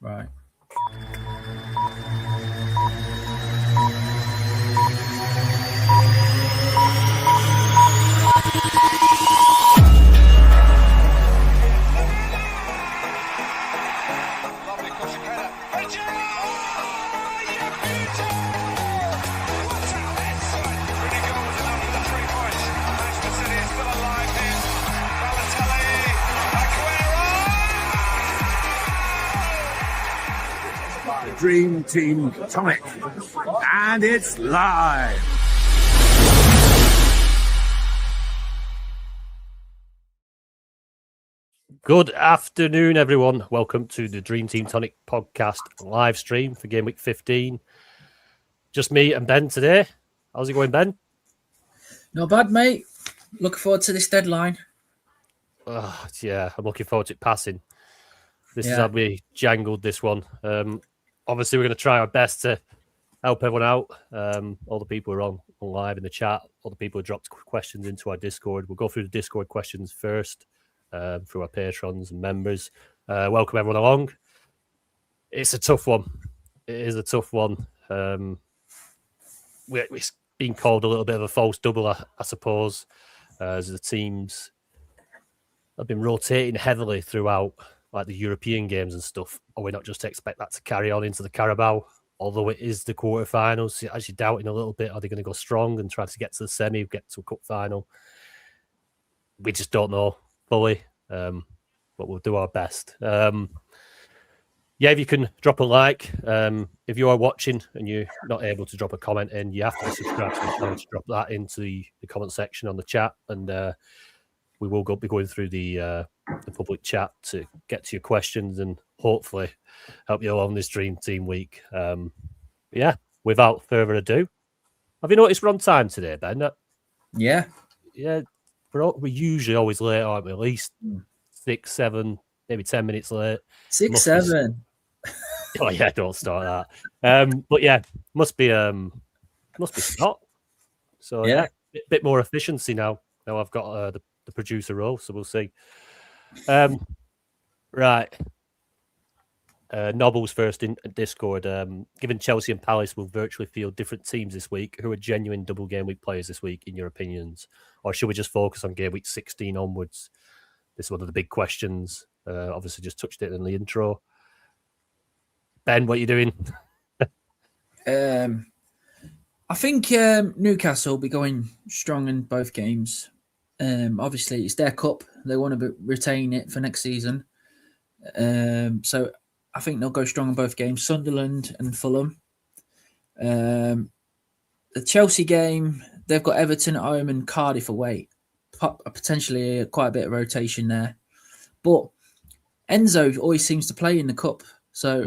Right. Dream Team Tonic, and it's live. Good afternoon, everyone. Welcome to the Dream Team Tonic podcast live stream for Game Week 15. Just me and Ben today. How's it going, Ben? Not bad, mate. Looking forward to this deadline. Yeah, I'm looking forward to it passing. This is Yeah. how we jangled this one. Obviously, we're going to try our best to help everyone out. All the people who are on live in the chat, all the people who dropped questions into our Discord. We'll go through the Discord questions first through our patrons and members. Welcome everyone along. It's a tough one. It is a tough one. It's been called a little bit of a false double, I suppose, as the teams have been rotating heavily throughout, like the European games and stuff. Or we not just expect that to carry on into the Carabao, although it is the quarterfinals. Actually doubting a little bit, are they going to go strong and try to get to the semi, get to a cup final? We just don't know fully, but we'll do our best. If you can drop a like. If you are watching and you're not able to drop a comment in, you have to subscribe to the channel to drop that into the comment section on the chat, and we will be going through the public chat to get to your questions and hopefully help you along this Dream Team week. Without further ado, have you noticed we're on time today, Ben? Yeah. Yeah, we're usually always late, aren't we? At least 6, 7, maybe 10 minutes late. 6, 7. Oh yeah, don't start that. But yeah, must be Scott. So yeah, bit more efficiency now. Now I've got the producer role, so we'll see. Right. Nobbles first in Discord. Given Chelsea and Palace will virtually field different teams this week, who are genuine double game week players this week, in your opinions? Or should we just focus on game week 16 onwards? This is one of the big questions. Obviously, just touched it in the intro. Ben, what are you doing? I think Newcastle will be going strong in both games. Obviously, it's their cup. They want to retain it for next season. So I think they'll go strong in both games. Sunderland and Fulham. The Chelsea game, they've got Everton at home and Cardiff away. Potentially quite a bit of rotation there. But Enzo always seems to play in the cup. So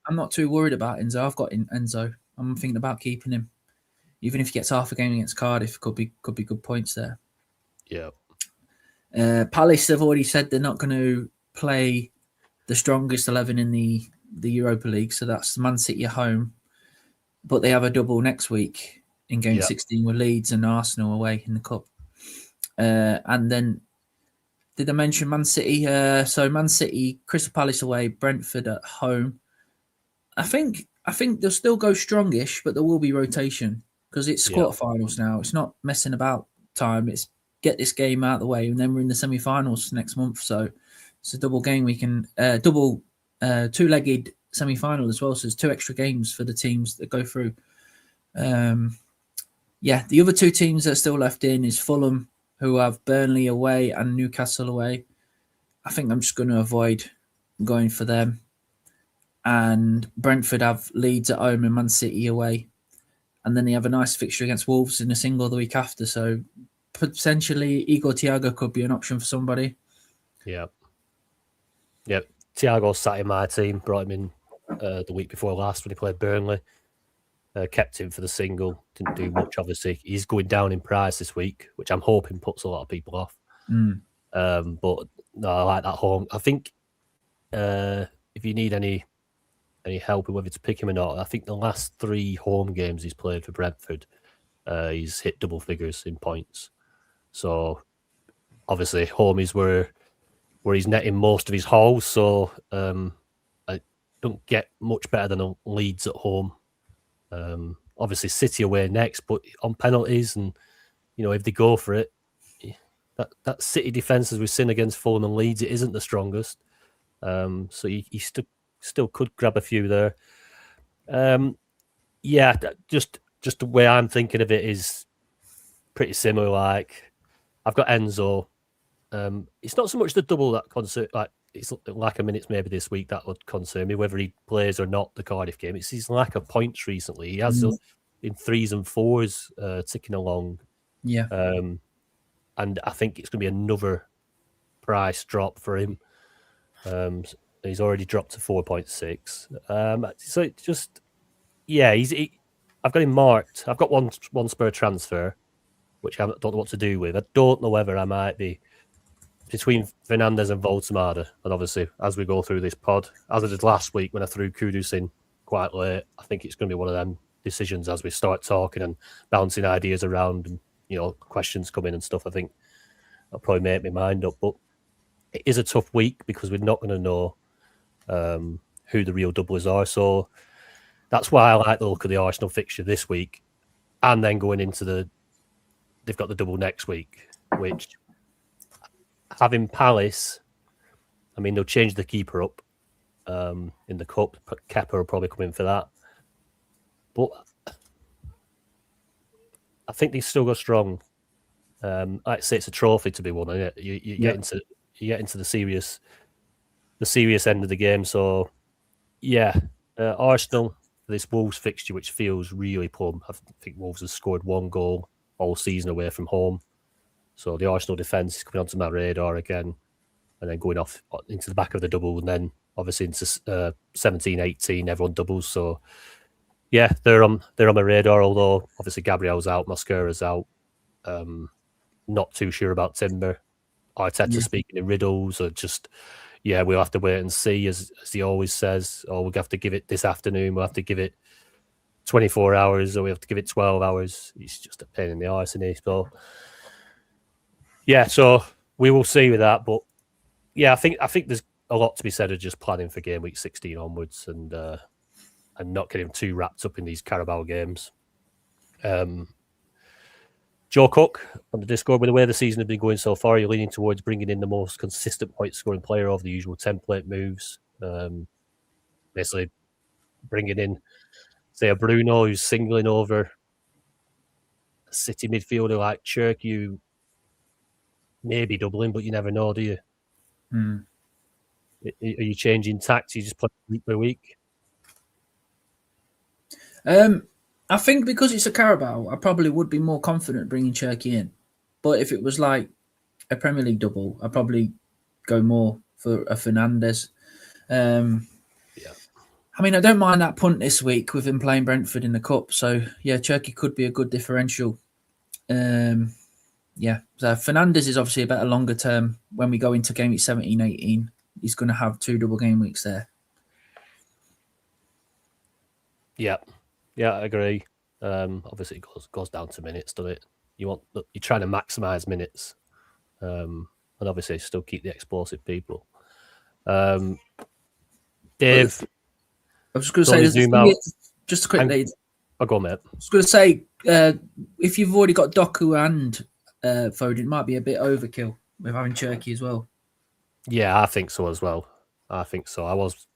I'm not too worried about Enzo. I've got Enzo. I'm thinking about keeping him. Even if he gets half a game against Cardiff, could be good points there. Yeah. Palace have already said they're not going to play the strongest 11 in the Europa League. So that's Man City at home. But they have a double next week in game 16 with Leeds and Arsenal away in the cup. And then, did I mention Man City? So Man City, Crystal Palace away, Brentford at home. I think they'll still go strongish, but there will be rotation because it's quarterfinals now. It's not messing about time. It's get this game out of the way, and then we're in the semi-finals next month. So it's a double game. We can double two-legged semi-final as well. So there's 2 extra games for the teams that go through. The other 2 teams that are still left in is Fulham, who have Burnley away and Newcastle away. I think I'm just going to avoid going for them. And Brentford have Leeds at home and Man City away. And then they have a nice fixture against Wolves in a single the week after. So potentially Igor Thiago could be an option for somebody. Yeah. Yep. Thiago sat in my team, brought him in the week before last when he played Burnley. Kept him for the single. Didn't do much, obviously. He's going down in price this week, which I'm hoping puts a lot of people off. But no, I like that home. I think if you need any help with whether to pick him or not, I think the last 3 home games he's played for Brentford, he's hit double figures in points. So obviously home is where he's netting most of his hauls. So don't get much better than Leeds at home. Obviously, City away next, but on penalties, and if they go for it, that City defence, as we've seen against Fulham and Leeds, it isn't the strongest. So you still could grab a few there. Just the way I'm thinking of it is pretty similar. Like, I've got Enzo. It's not so much the double that concern. Like, it's lack of minutes maybe this week that would concern me, whether he plays or not the Cardiff game. It's his lack of points recently. He has in 3s and 4s ticking along. Yeah. And I think it's going to be another price drop for him. He's already dropped to 4.6. So it just, I've got him marked. I've got one spur transfer, which I don't know what to do with. I don't know whether I might be between Fernandez and Voltemada. And obviously, as we go through this pod, as I did last week when I threw Kudus in quite late, I think it's going to be one of them decisions as we start talking and bouncing ideas around and, questions come in and stuff. I think I'll probably make my mind up. But it is a tough week because we're not going to know who the real doublers are. So that's why I like the look of the Arsenal fixture this week. And then going into they've got the double next week, which having Palace, I mean, they'll change the keeper up in the cup. Kepa will probably come in for that. But I think they still go strong. I'd say it's a trophy to be won, isn't it? You get into the serious end of the game. So, Arsenal, this Wolves fixture, which feels really plumb. I think Wolves has scored 1 goal all season away from home. So the Arsenal defence is coming onto my radar again, and then going off into the back of the double, and then obviously into 17-18, everyone doubles. So they're on my radar. Although obviously Gabriel's out, Mosquera's out. Not too sure about Timber. Arteta speaking in riddles, or just we'll have to wait and see, as he always says. Or we'll have to give it this afternoon. We'll have to give it 24 hours, or we have to give it 12 hours. It's just a pain in the arse, isn't he? So so we will see with that. But I think there's a lot to be said of just planning for game week 16 onwards and not getting too wrapped up in these Carabao games. Joe Cook on the Discord, with the way the season has been going so far, you're leaning towards bringing in the most consistent point scoring player over the usual template moves. Basically, bringing in, say, a Bruno who's singling over a City midfielder like Cherk, you may be doubling, but you never know, do you? Are you changing tactics? You just play week by week? I think because it's a Carabao, I probably would be more confident bringing Cherky in. But if it was like a Premier League double, I'd probably go more for a Fernandez. I mean, I don't mind that punt this week with him playing Brentford in the Cup. So, Cherky could be a good differential. So Fernandez is obviously a better longer term. When we go into game week 17-18, he's going to have 2 double game weeks there. Yeah, I agree. Obviously, it goes down to minutes, doesn't it? You're trying to maximise minutes, and obviously still keep the explosive people. Dave, I was going to say, just quickly. I'll go, mate. I was going to say, if you've already got Doku and Foden, it might be a bit overkill with having Cherky as well. Yeah, I think so as well. I think so. I was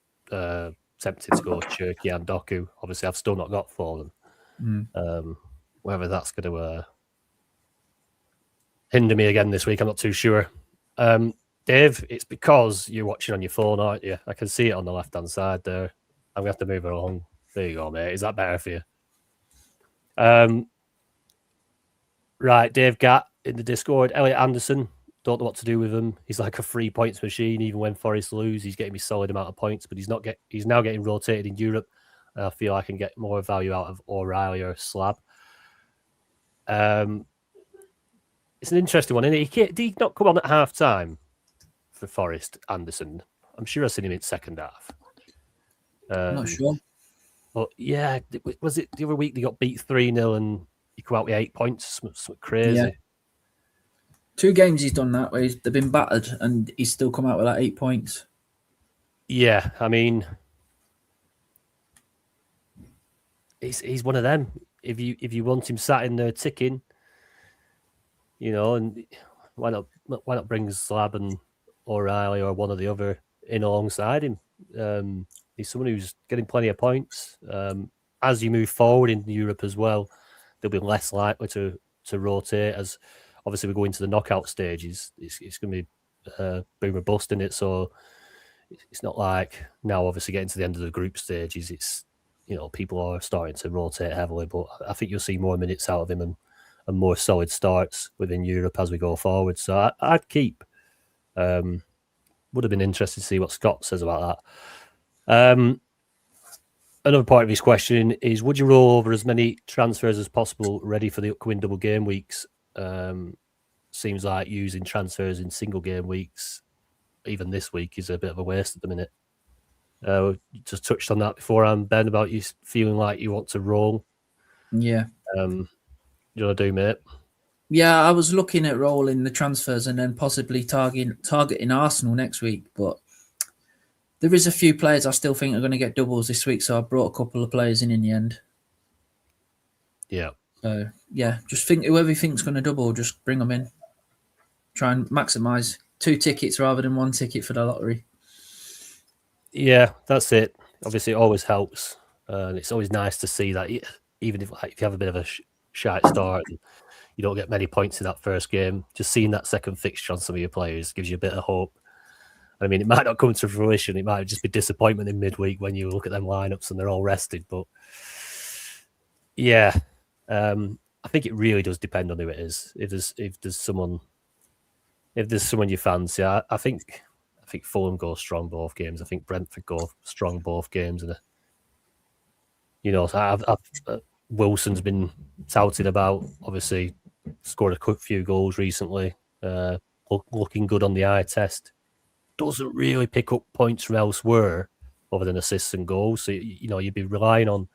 tempted to go Cherky and Doku. Obviously, I've still not got for them. Whether that's going to hinder me again this week, I'm not too sure. Dave, it's because you're watching on your phone, aren't you? I can see it on the left-hand side there. I'm going to have to move it along. There you go, mate. Is that better for you? Right, Dave Gatt in the Discord. Elliot Anderson, don't know what to do with him. He's like a 3 points machine. Even when Forest lose, he's getting me solid amount of points, but he's now getting rotated in Europe. And I feel I can get more value out of O'Reilly or Slab. It's an interesting one, isn't it? Did he not come on at half time for Forest, Anderson? I'm sure I've seen him in second half. I'm not sure. But was it the other week they got beat 3-0 and he come out with 8 points? Something crazy. Yeah. 2 games he's done that where they've been battered and he's still come out with 8 points. Yeah, I mean, he's one of them. If you want him sat in there ticking, and why not bring Slab and O'Reilly or one or the other in alongside him? He's someone who's getting plenty of points. As you move forward in Europe as well, they'll be less likely to rotate. As obviously we go into the knockout stages, it's going to be boom or bust in it. So it's not like now. Obviously, getting to the end of the group stages, it's people are starting to rotate heavily. But I think you'll see more minutes out of him and more solid starts within Europe as we go forward. So I'd keep. Would have been interested to see what Scott says about that. Another part of his question is, would you roll over as many transfers as possible ready for the upcoming double game weeks? Seems like using transfers in single game weeks, even this week, is a bit of a waste at the minute. You just touched on that beforehand, Ben, about you feeling like you want to roll. Yeah. You want to do, mate? Yeah, I was looking at rolling the transfers and then possibly targeting Arsenal next week, but there is a few players I still think are going to get doubles this week, so I brought a couple of players in the end. Yeah. So, yeah, just think whoever you think's going to double, just bring them in. Try and maximise 2 tickets rather than 1 ticket for the lottery. Yeah, that's it. Obviously, it always helps. And it's always nice to see that, even if you have a bit of a shite start and you don't get many points in that first game, just seeing that second fixture on some of your players gives you a bit of hope. I mean, it might not come to fruition. It might just be disappointment in midweek when you look at them lineups and they're all rested. But yeah, I think it really does depend on who it is. If there's someone you fancy, I think Fulham go strong both games. I think Brentford go strong both games, and Wilson's been touted about. Obviously, scored a quick few goals recently. Looking good on the eye test. Doesn't really pick up points from elsewhere other than assists and goals. So you'd be relying on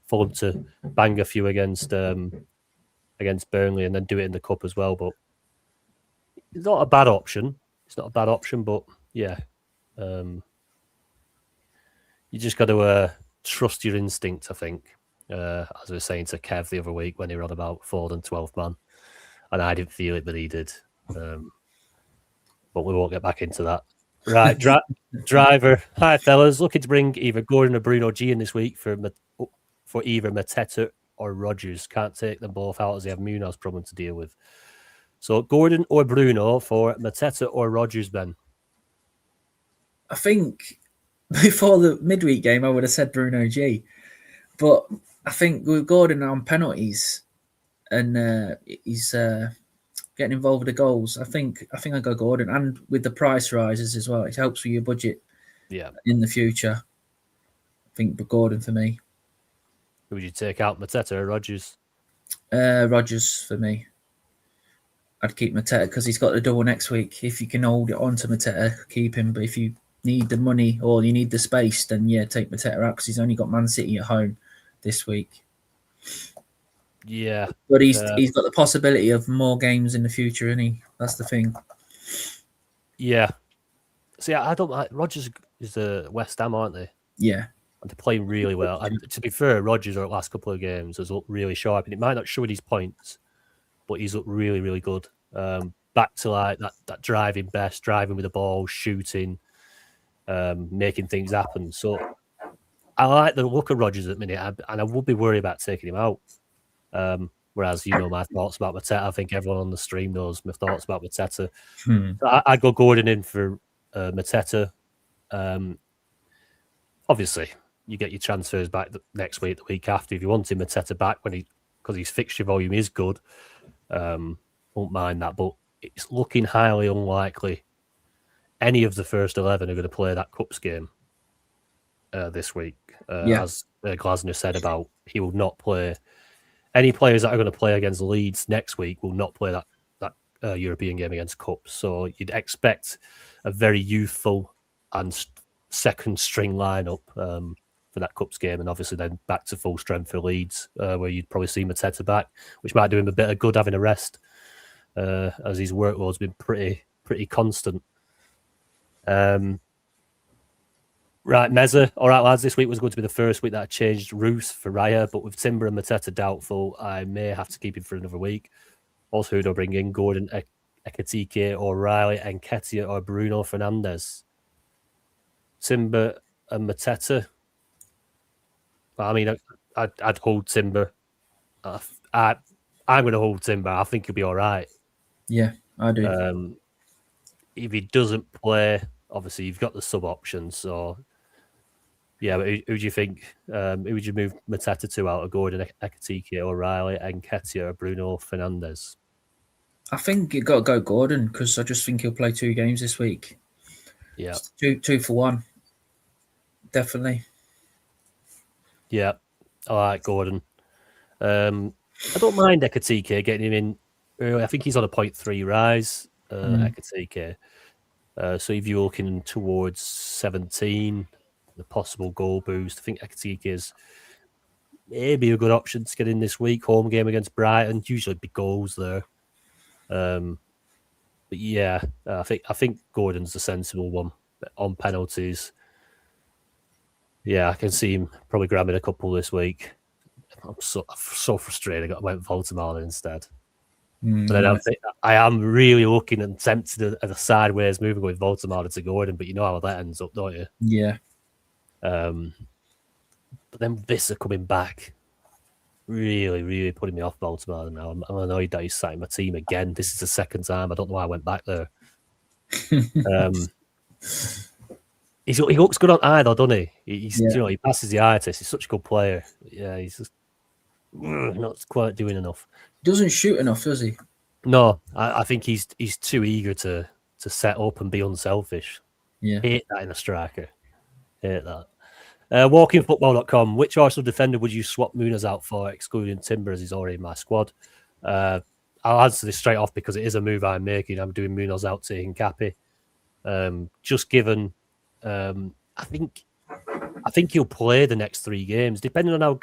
Fulham to bang a few against Burnley and then do it in the cup as well. But it's not a bad option. But yeah, you just got to trust your instinct, I think. As I was saying to Kev the other week when he were on about Foden 12th man, and I didn't feel it, but he did. But we won't get back into that. Right, driver. Hi, fellas. Looking to bring either Gordon or Bruno G in this week for either Mateta or Rodgers. Can't take them both out as they have Munoz problem to deal with. So Gordon or Bruno for Mateta or Rodgers, Ben? I think before the midweek game, I would have said Bruno G. But I think with Gordon on penalties and he's getting involved with the goals, I think I go Gordon. And with the price rises as well, it helps with your budget in the future. I think Gordon for me. Who would you take out, Mateta or Rodgers? Rodgers for me. I'd keep Mateta because he's got the double next week. If you can hold it on to Mateta, keep him. But if you need the money or you need the space, then take Mateta out because he's only got Man City at home this week. Yeah. But he's got the possibility of more games in the future, isn't he? That's the thing. Yeah. See, I don't like Rodgers is the West Ham, aren't they? Yeah. And they're playing really well. And to be fair, Rodgers over the last couple of games has looked really sharp. And it might not show his points, but he's looked really, really good. Back to like that driving with the ball, shooting, making things happen. So I like the look of Rodgers at the minute, and I would be worried about taking him out. Whereas, my thoughts about Mateta, I think everyone on the stream knows my thoughts about Mateta. So I'd go Gordon in for Mateta. Obviously, you get your transfers back next week, the week after. If you want him Mateta back because his fixture volume is good, won't mind that. But it's looking highly unlikely any of the first 11 are going to play that Cups game this week. As Glasner said about, he will not play. Any players that are going to play against Leeds next week will not play that European game against Cups. So you'd expect a very youthful and second string lineup for that Cups game, and obviously then back to full strength for Leeds, where you'd probably see Mateta back, which might do him a bit of good having a rest, as his workload's been pretty constant. Right, Meza. All right, lads. This week was going to be the first week that I changed Roos for Raya, but with Timber and Mateta doubtful, I may have to keep him for another week. Also, who do I bring in? Gordon, Ekatike, O'Reilly, Nketiah, or Bruno Fernandes? Timber and Mateta. I mean, I'd hold Timber. I'm going to hold Timber. I think he'll be all right. Yeah, I do. If he doesn't play, obviously you've got the sub options. So, yeah, but who do you think? Who would you move Mateta to out of Gordon, Ekatike, O'Reilly, Nketiah, or Bruno Fernandes? I think you got to go Gordon because I just think he'll play 2 games this week. Yeah, two for one, definitely. Yeah, I like Gordon. I don't mind Ekatike getting him in early. I think he's on a 0.3 rise, Ekatike. So if you're looking towards 17, the possible goal boost, I think Ekatike is maybe a good option to get in this week. Home game against Brighton, usually big goals there. But yeah, I think Gordon's the sensible one on penalties. Yeah, I can see him probably grabbing a couple this week. I'm so frustrated. I went Voldemort instead. But then I am really looking and tempted at a sideways move with Voldemort to Gordon, but you know how that ends up, don't you? Yeah. But then Visser coming back, really, really putting me off Voldemort now. I'm annoyed that he's sat in my team again. This is the second time. I don't know why I went back there. He looks good on eye though, doesn't he? He passes the eye test. He's such a good player. Yeah, he's just not quite doing enough. Doesn't shoot enough, does he? No, I think he's too eager to set up and be unselfish. Yeah. Hate that in a striker. Hate that. Walkingfootball.com. Which Arsenal defender would you swap Muniz out for, excluding Timber, as he's already in my squad? I'll answer this straight off because it is a move I'm making. I'm doing Muniz out to Hincapi. Just given, I think he'll play the next 3 games, depending on how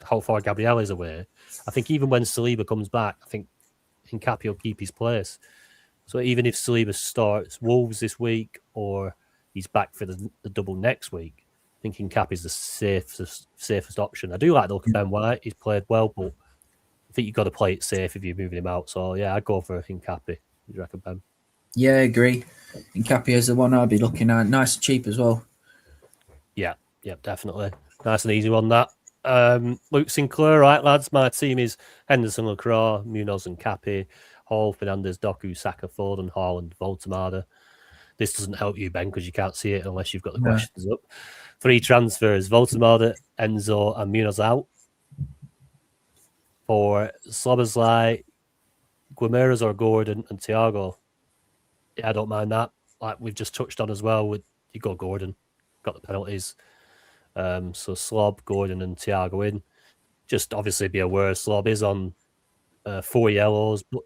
how far Gabriel is away. I think even when Saliba comes back, I think Hincapi will keep his place. So even if Saliba starts Wolves this week or he's back for the double next week, I think Hincapi is the safest option. I do like the look of Ben White. He's played well, but I think you've got to play it safe if you're moving him out. So yeah, I'd go for Hincapi. What do you reckon, Ben? Yeah, I agree. Hincapi is the one I'd be looking at. Nice and cheap as well. Yeah, definitely. Nice and easy one, that. Luke Sinclair, right, lads? My team is Henderson, Lacroix, Munoz and Capi, Hall, Fernandes, Doku, Saka, Foden, Haaland, Voltemada. This doesn't help you, Ben, because you can't see it unless you've got the questions up. 3 transfers, Voltemada, Enzo and Munoz out. For Slobozlai, Guimaras or Gordon and Thiago. Yeah, I don't mind that. Like we've just touched on as well, you go Gordon, got the penalties. So Slob, Gordon and Thiago in. Just obviously be aware Slob is on 4 yellows, but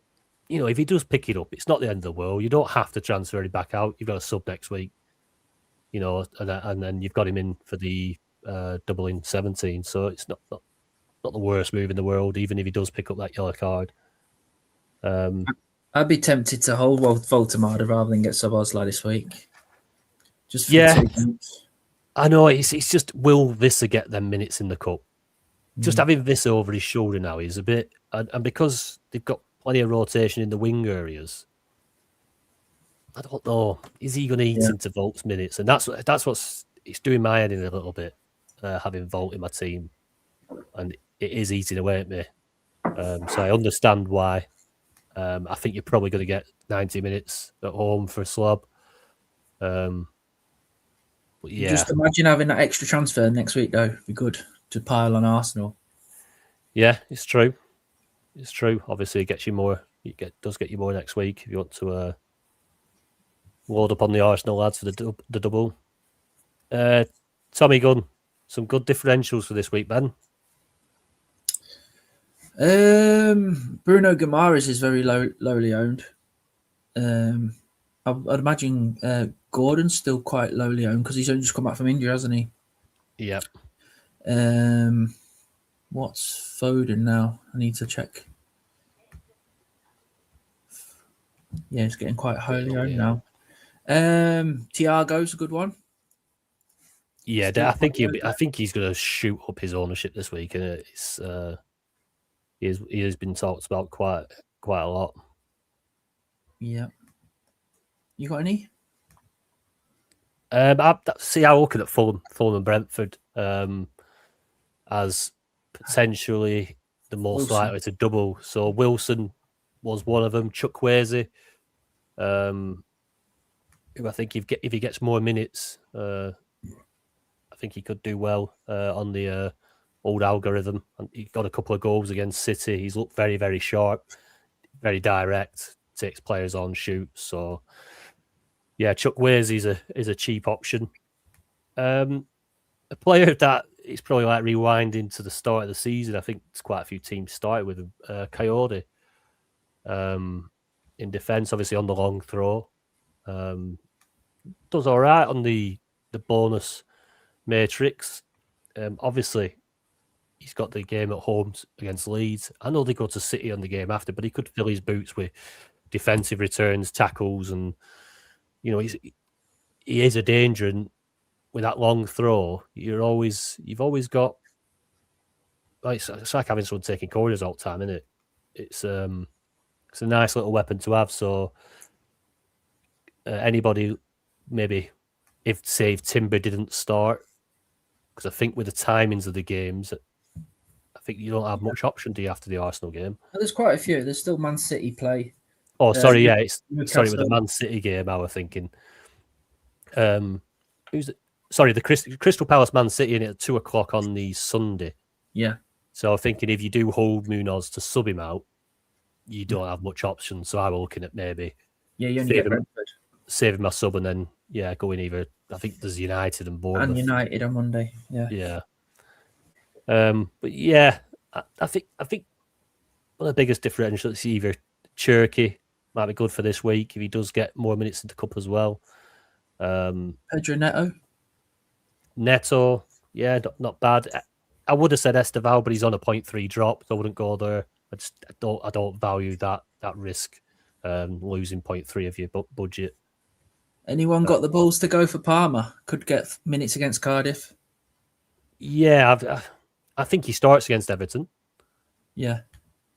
you know, if he does pick it up, it's not the end of the world. You don't have to transfer him back out. You've got a sub next week, you know, and then you've got him in for the doubling 17. So it's not the worst move in the world, even if he does pick up that yellow card. I'd be tempted to hold Voltemada rather than get Szoboszlai this week. Just for yeah, 2 games. I know it's just will Visser get them minutes in the cup? Just having Visser over his shoulder now is a bit, and because they've got plenty of rotation in the wing areas, I don't know. Is he going to eat into Volt's minutes? And that's what's it's doing my head in a little bit, having Volt in my team, and it is eating away at me. So I understand why. I think you're probably going to get 90 minutes at home for a Slob. But yeah, Just imagine having that extra transfer next week, though. It'd be good to pile on Arsenal. Yeah, it's true. It's true. Obviously, it gets you more. Does get you more next week if you want to load up on the Arsenal lads for the double. Tommy Gunn, some good differentials for this week, Ben. Bruno Guimaras is very lowly owned. I'd imagine Gordon's still quite lowly owned because he's only just come back from injury, hasn't he? Yeah. What's Foden now? I need to check. Yeah, it's getting quite highly owned now. Thiago's a good one. Yeah, Still I think quite I think he's going to shoot up his ownership this week, and it's he has been talked about quite a lot. Yeah. You got any? I looking at Fulham and Brentford as potentially the most Wilson. likely to double. So Wilson was one of them. Chukwueze, who I think if he gets more minutes, I think he could do well on the old algorithm. And he got a couple of goals against City. He's looked very, very sharp, very direct, takes players on, shoots. So yeah, Chukwueze is a cheap option. A player that is probably like rewinding to the start of the season. I think it's quite a few teams started with him. Coyote in defence, obviously on the long throw. Does all right on the bonus matrix. Obviously, he's got the game at home against Leeds. I know they go to City on the game after, but he could fill his boots with defensive returns, tackles, and he is a danger. And with that long throw, you've always got it's like having someone taking corners all the time, isn't it? It's a nice little weapon to have. So anybody, maybe if Timber didn't start, because I think with the timings of the games, I think you don't have much option, do you, after the Arsenal game? There's quite a few. There's still Man City play. Oh, sorry, Newcastle. with the Man City game, I was thinking. The Crystal Palace Man City in it at 2:00 on the Sunday. Yeah. So I'm thinking if you do hold Munoz to sub him out, you don't have much option. So I was looking at maybe you only get Brentford. Saving my sub and then going either. I think there's United and Bournemouth. And United on Monday. Yeah. Yeah. But yeah, I think one of the biggest differentials is either Cherky might be good for this week if he does get more minutes in the cup as well. Pedro Neto, yeah, not bad. I would have said Esteval, but he's on a 0.3 drop, so I wouldn't go there. I don't value that risk, losing 0.3 of your budget. Anyone got the balls to go for Palmer? Could get minutes against Cardiff. Yeah, I think he starts against Everton. Yeah,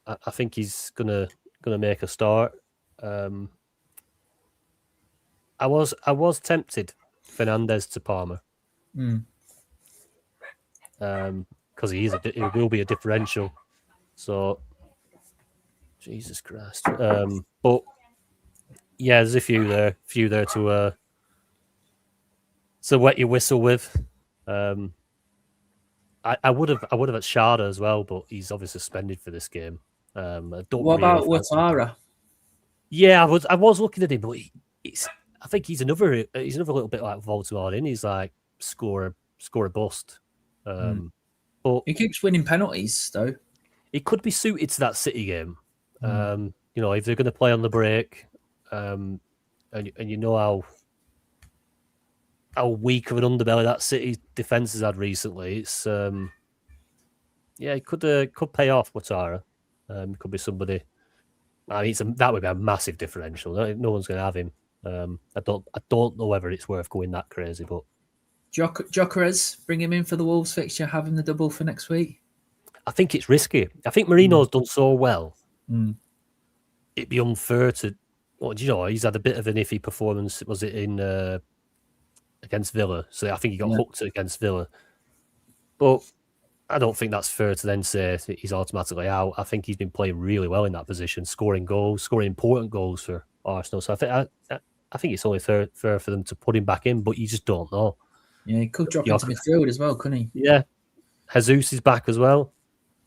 I think he's gonna make a start. I was tempted Fernandez to Palmer. Because he will be a differential. So, Jesus Christ. But yeah, there's a few there to wet your whistle with. I would have at Sharda as well, but he's obviously suspended for this game. What about Ouattara? Yeah, I was looking at him, but I think he's another little bit like Voldemort. He's like score a bust. But he keeps winning penalties, though. It could be suited to that City game. If they're going to play on the break, and you know how weak of an underbelly that City defense has had recently. It's it could pay off. Ouattara, could be somebody. I mean, that would be a massive differential. No one's going to have him. I don't know whether it's worth going that crazy, but. Gyökeres, bring him in for the Wolves fixture, have him the double for next week. I think it's risky. I think Marino's done so well. It'd be unfair to. He's had a bit of an iffy performance. Was it in against Villa? So I think he got hooked against Villa. But I don't think that's fair to then say he's automatically out. I think he's been playing really well in that position, scoring important goals for Arsenal. So I think it's only fair for them to put him back in, but you just don't know. Yeah, he could drop into midfield as well, couldn't he? Yeah. Jesus is back as well.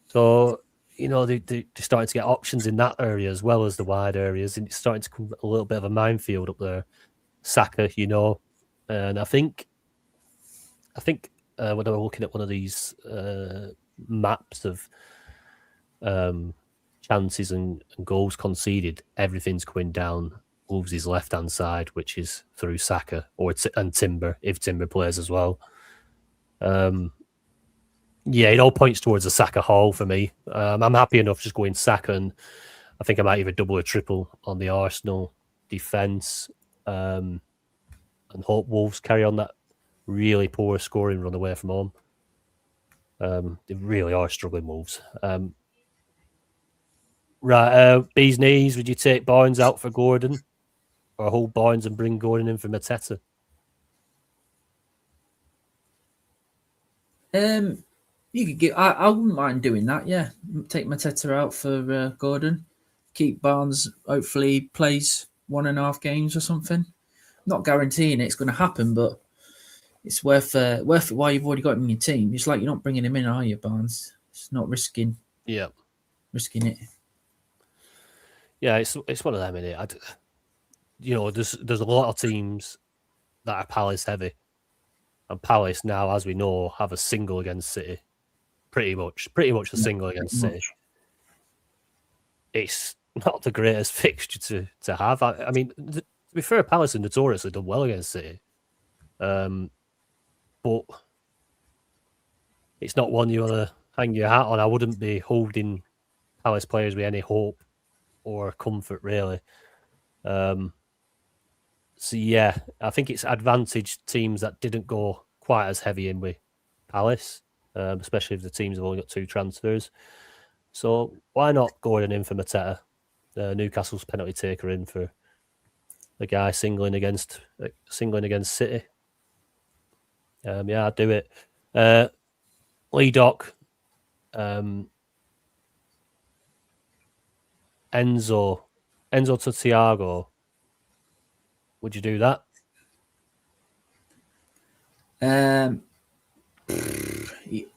So, they're starting to get options in that area as well as the wide areas. And it's starting to come a little bit of a minefield up there. Saka, And I think when I was looking at one of these maps of chances and goals conceded, everything's coming down Wolves' left-hand side, which is through Saka and Timber, if Timber plays as well. It all points towards a Saka haul for me. I'm happy enough just going Saka, and I think I might even double or triple on the Arsenal defence. and hope Wolves carry on that really poor scoring run away from home. They really are struggling, Wolves. Bees knees. Would you take Barnes out for Gordon, or hold Barnes and bring Gordon in for Mateta? You could give. I wouldn't mind doing that. Yeah, take Mateta out for Gordon. Keep Barnes. Hopefully, plays 1.5 games or something. Not guaranteeing it's going to happen, but it's worth it while you've already got him in your team. It's like you're not bringing him in, are you, Barnes? It's not risking. Yeah, risking it. Yeah, it's one of them, isn't it? There's a lot of teams that are Palace heavy, and Palace now, as we know, have a single against City. Pretty much a single against City. It's not the greatest fixture to have. I mean, to be fair, Palace have notoriously done well against City, but it's not one you want to hang your hat on. I wouldn't be holding Palace players with any hope or comfort, really. So yeah, I think it's advantaged teams that didn't go quite as heavy in with Palace, especially if the teams have only got 2 transfers. So why not Gordon in for Mateta? Newcastle's penalty taker in for the guy singling against City. Yeah, I'd do it. Lee Doc, Enzo to Thiago. Would you do that?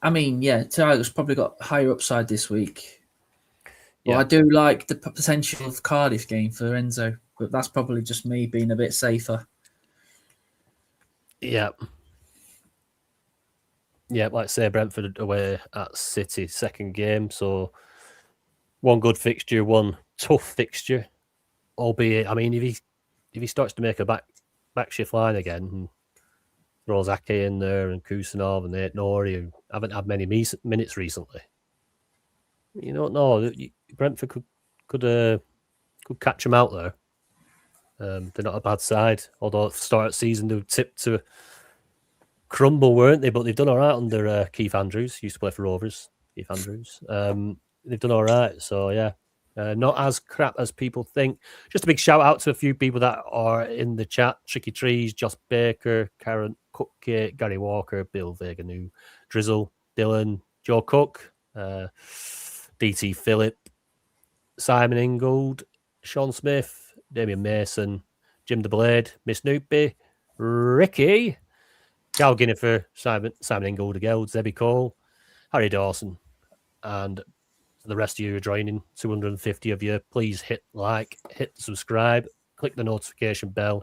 I mean, yeah, Thiago's probably got higher upside this week. But Yeah. I do like the potential of Cardiff game for Enzo, but that's probably just me being a bit safer. Yeah. Yeah, like say Brentford away at City, second game. So one good fixture, one tough fixture. Albeit, I mean, if he starts to make a back shift line again and throws Ake in there and Kusanov and Nate Nori, who haven't had many minutes recently, you don't know. Brentford could catch them out there. They're not a bad side, although at the start of the season they were tipped to crumble, weren't they? But they've done all right under Keith Andrews. Used to play for Rovers. Keith Andrews. They've done all right. So yeah, not as crap as people think. Just a big shout out to a few people that are in the chat: Tricky Trees, Joss Baker, Karen Cupcake, Gary Walker, Bill Veganu, Drizzle, Dylan, Joe Cook, DT Phillip, Simon Ingold, Sean Smith, Damien Mason, Jim the Blade, Miss Noopy, Ricky, Gal Guinevere, Simon Ingold again, Zebby Cole, Harry Dawson, and the rest of you are joining, 250 of you. Please hit like, hit subscribe, click the notification bell.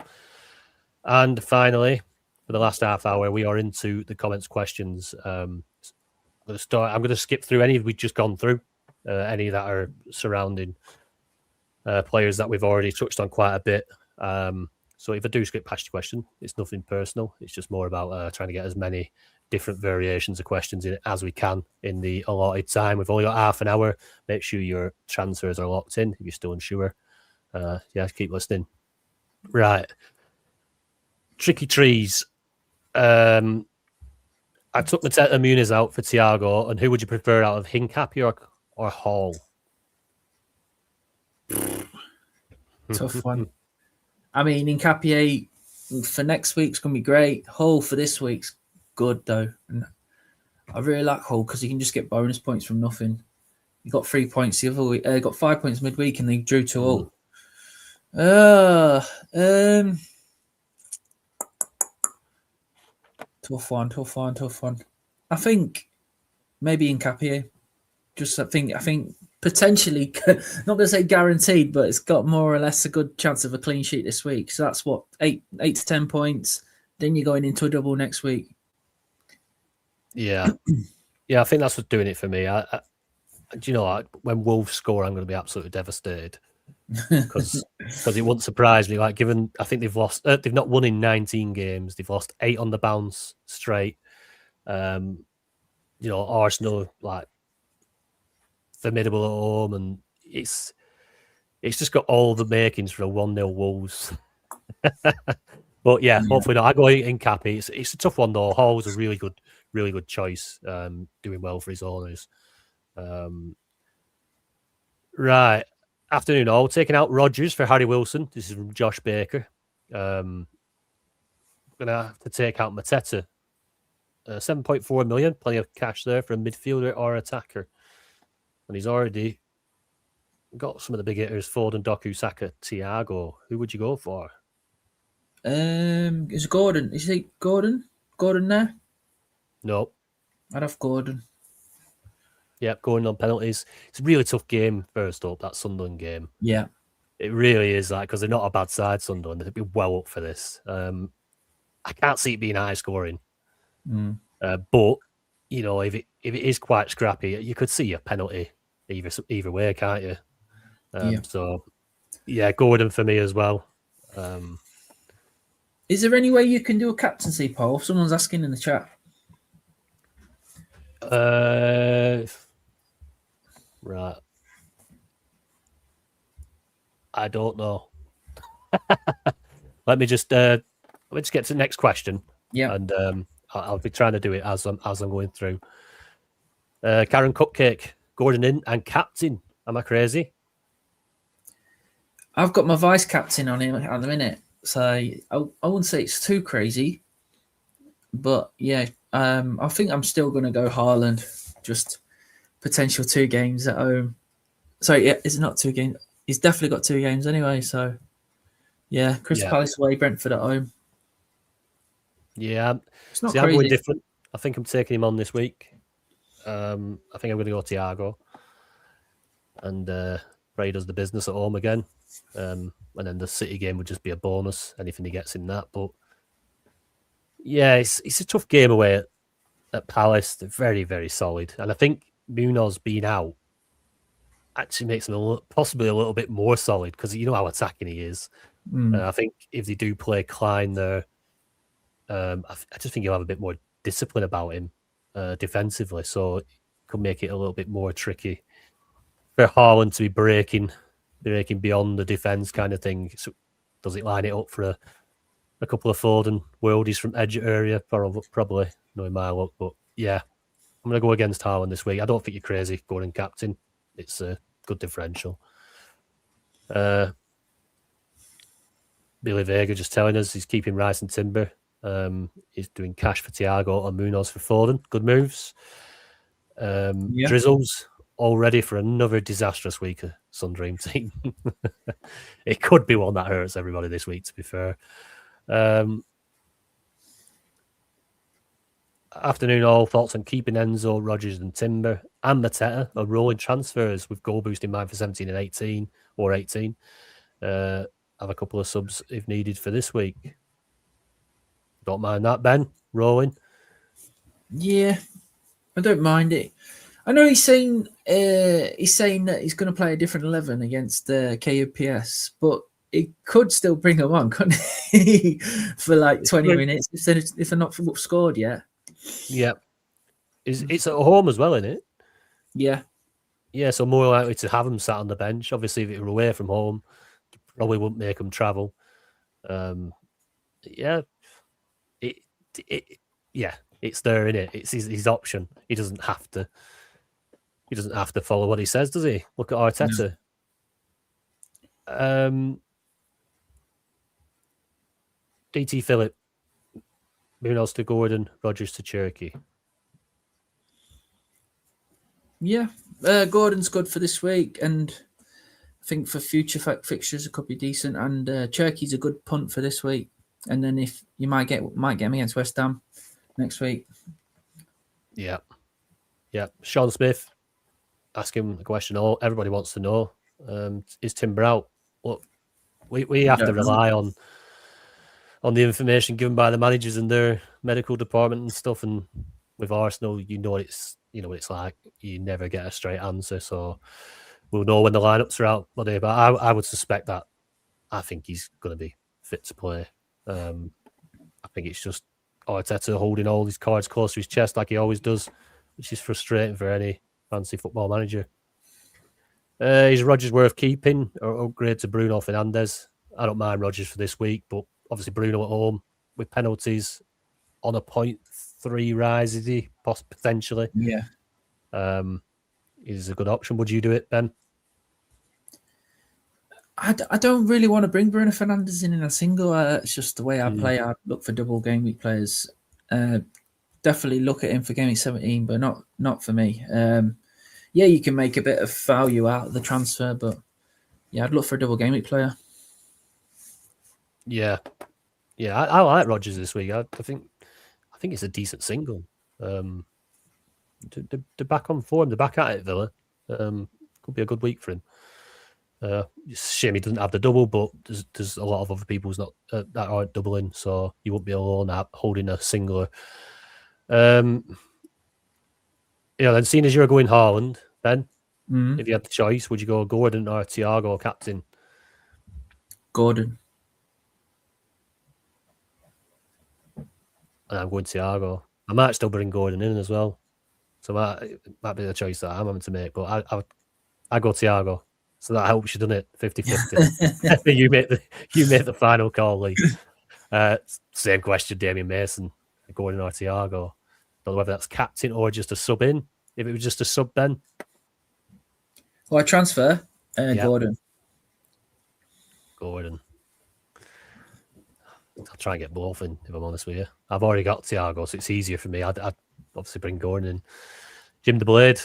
And finally, for the last half hour, we are into the comments questions. I'm going to skip through any we've just gone through, any that are surrounding players that we've already touched on quite a bit. So if I do skip past your question, it's nothing personal. It's just more about trying to get as many different variations of questions in as we can in the allotted time. We've only got half an hour. Make sure your transfers are locked in if you're still unsure. Yeah, keep listening. Right. Tricky Trees. I took Mateta Muniz out for Thiago, and who would you prefer out of Hincapie or Hall? Tough one. I mean, Hincapie for next week's going to be great. Hull for this week's good, though. And I really like Hull because you can just get bonus points from nothing. You got 3 points the other week. Got 5 points midweek, and they drew to Hull. Tough one. I think maybe Hincapie. I think potentially, not going to say guaranteed, but it's got more or less a good chance of a clean sheet this week. So that's what, 8 to 10 points. Then you're going into a double next week. Yeah. Yeah, I think that's what's doing it for me. Do you know, when Wolves score, I'm going to be absolutely devastated because it wouldn't surprise me. Like, given I think they've lost, they've not won in 19 games. They've lost 8 on the bounce straight. Arsenal, like, formidable at home, and it's just got all the makings for a 1-0 Wolves. But yeah, hopefully not. I go in Cappy. It's a tough one though. Hall's a really good choice. Doing well for his owners. Right. Afternoon all. Taking out Rogers for Harry Wilson. This is from Josh Baker. Gonna have to take out Mateta. 7.4 million, plenty of cash there for a midfielder or attacker. And he's already got some of the big hitters: Foden, Doku, Saka, Thiago. Who would you go for? Is Gordon? Is he Gordon? Gordon there? No. I'd have Gordon. Yep, going on penalties. It's a really tough game, first up, that Sunderland game. Yeah. It really is, because they're not a bad side, Sunderland. They'd be well up for this. I can't see it being high scoring. But, if it is quite scrappy, you could see a penalty either way, can't you? So, yeah, Gordon for me as well. Is there any way you can do a captaincy poll? Someone's asking in the chat. Right. I don't know. Let me just get to the next question. Yeah. And I'll be trying to do it as I'm going through. Karen Cupcake, Gordon in and captain. Am I crazy? I've got my vice captain on him at the minute, so I wouldn't say it's too crazy. But yeah, I think I'm still going to go Haaland. Just potential 2 games at home. Sorry, yeah, it's not 2 games. He's definitely got 2 games anyway. So yeah, Crystal Palace away, Brentford at home. Yeah, it's not crazy. I'm going different. I think I'm taking him on this week. I think I'm going to go Thiago, and Bray does the business at home again. And then the City game would just be a bonus, anything he gets in that. But yeah, it's a tough game away at Palace. They're very, very solid. And I think Munoz being out actually makes them possibly a little bit more solid because you know how attacking he is. I think if they do play Klein there, I just think he'll have a bit more discipline about him defensively. So it could make it a little bit more tricky for Haaland to be breaking beyond the defence kind of thing. So does it line it up for a couple of Foden worldies from edge area? Probably, knowing my luck. But yeah, I'm going to go against Haaland this week. I don't think you're crazy going in captain. It's a good differential. Billy Vega just telling us he's keeping Rice and Timber. He's doing cash for Thiago and Munoz for Foden. Good moves. Drizzles all ready for another disastrous week of Sun Dream Team. It could be one that hurts everybody this week, to be fair. Afternoon all. Thoughts on keeping Enzo, Rogers and Timber and Mateta are rolling transfers with goal boost in mind for 17 and 18 or 18. Have a couple of subs if needed for this week. Don't mind that, Ben. Rolling. Yeah, I don't mind it. I know he's saying that he's going to play a different 11 against KUPS, but it could still bring him on, couldn't he? For like 20 minutes if they're not scored yet. Yeah. It's at home as well, isn't it? Yeah. Yeah, so more likely to have him sat on the bench. Obviously, if it were away from home, probably wouldn't make him travel. Yeah. It's there, isn't it? It's his option. He doesn't have to follow what he says, does he? Look at Arteta. No. DT Phillip, Munoz to Gordon, Rogers to Cherky. Yeah, Gordon's good for this week, and I think for future fixtures it could be decent. And Cherky's a good punt for this week. And then if you might get him against West Ham next week. Yeah. Sean Smith asking the question. Everybody wants to know: is Timber out? Look, we have to rely on the information given by the managers and their medical department and stuff. And with Arsenal, what it's like. You never get a straight answer. So we'll know when the lineups are out. But I would suspect that. I think he's going to be fit to play. I think it's just Arteta holding all these cards close to his chest like he always does, which is frustrating for any fancy football manager. Is Rogers worth keeping or upgrade to Bruno Fernandes? I don't mind Rogers for this week, but obviously Bruno at home with penalties on a 0.3 rise, is he? Potentially. Yeah. Is a good option. Would you do it, Ben? I don't really want to bring Bruno Fernandes in a single. It's just the way I play. I look for double game week players. Definitely look at him for game week 17, but not for me. Yeah, you can make a bit of value out of the transfer, but yeah, I'd look for a double game week player. Yeah, I like Rodgers this week. I think it's a decent single. They're back on form. They're back at it, Villa. Could be a good week for him. It's a shame he doesn't have the double, but there's a lot of other people that aren't doubling, so you won't be alone out holding a singular. Then seeing as you're going Haaland, Ben, if you had the choice, would you go Gordon or Thiago captain? Gordon. And I'm going Thiago. I might still bring Gordon in as well, so it might be the choice that I'm having to make. But I go Thiago. So that helps you, doesn't it? 50-50. You make the final call, Lee. Same question, Damien Mason, Gordon or Thiago. Don't know whether that's captain or just a sub in. If it was just a sub, Ben. Well, I transfer Gordon. Gordon. I'll try and get both in, if I'm honest with you. I've already got Thiago, so it's easier for me. I'd obviously bring Gordon in. Jim the Blade,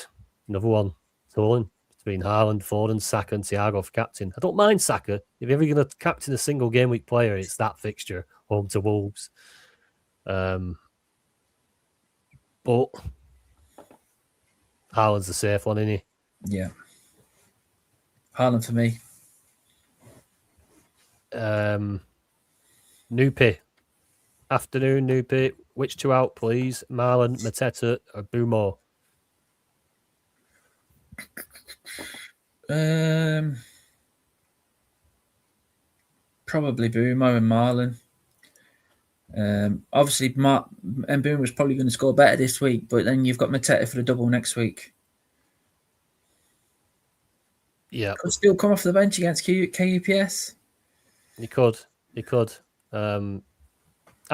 another one. Tolan. Between Haaland, Foden, Saka and Thiago for captain. I don't mind Saka. If you're ever going to captain a single game week player, it's that fixture, home to Wolves. But Haaland's the safe one, isn't he? Yeah. Haaland for me. Nupi. Afternoon, Nupi. Which two out, please? Marlon, Mateta or Bumo? Probably Bumo and Marlon. Obviously, Bumo was probably going to score better this week, but then you've got Mateta for the double next week. Yeah, could still come off the bench against KUPS. He could. I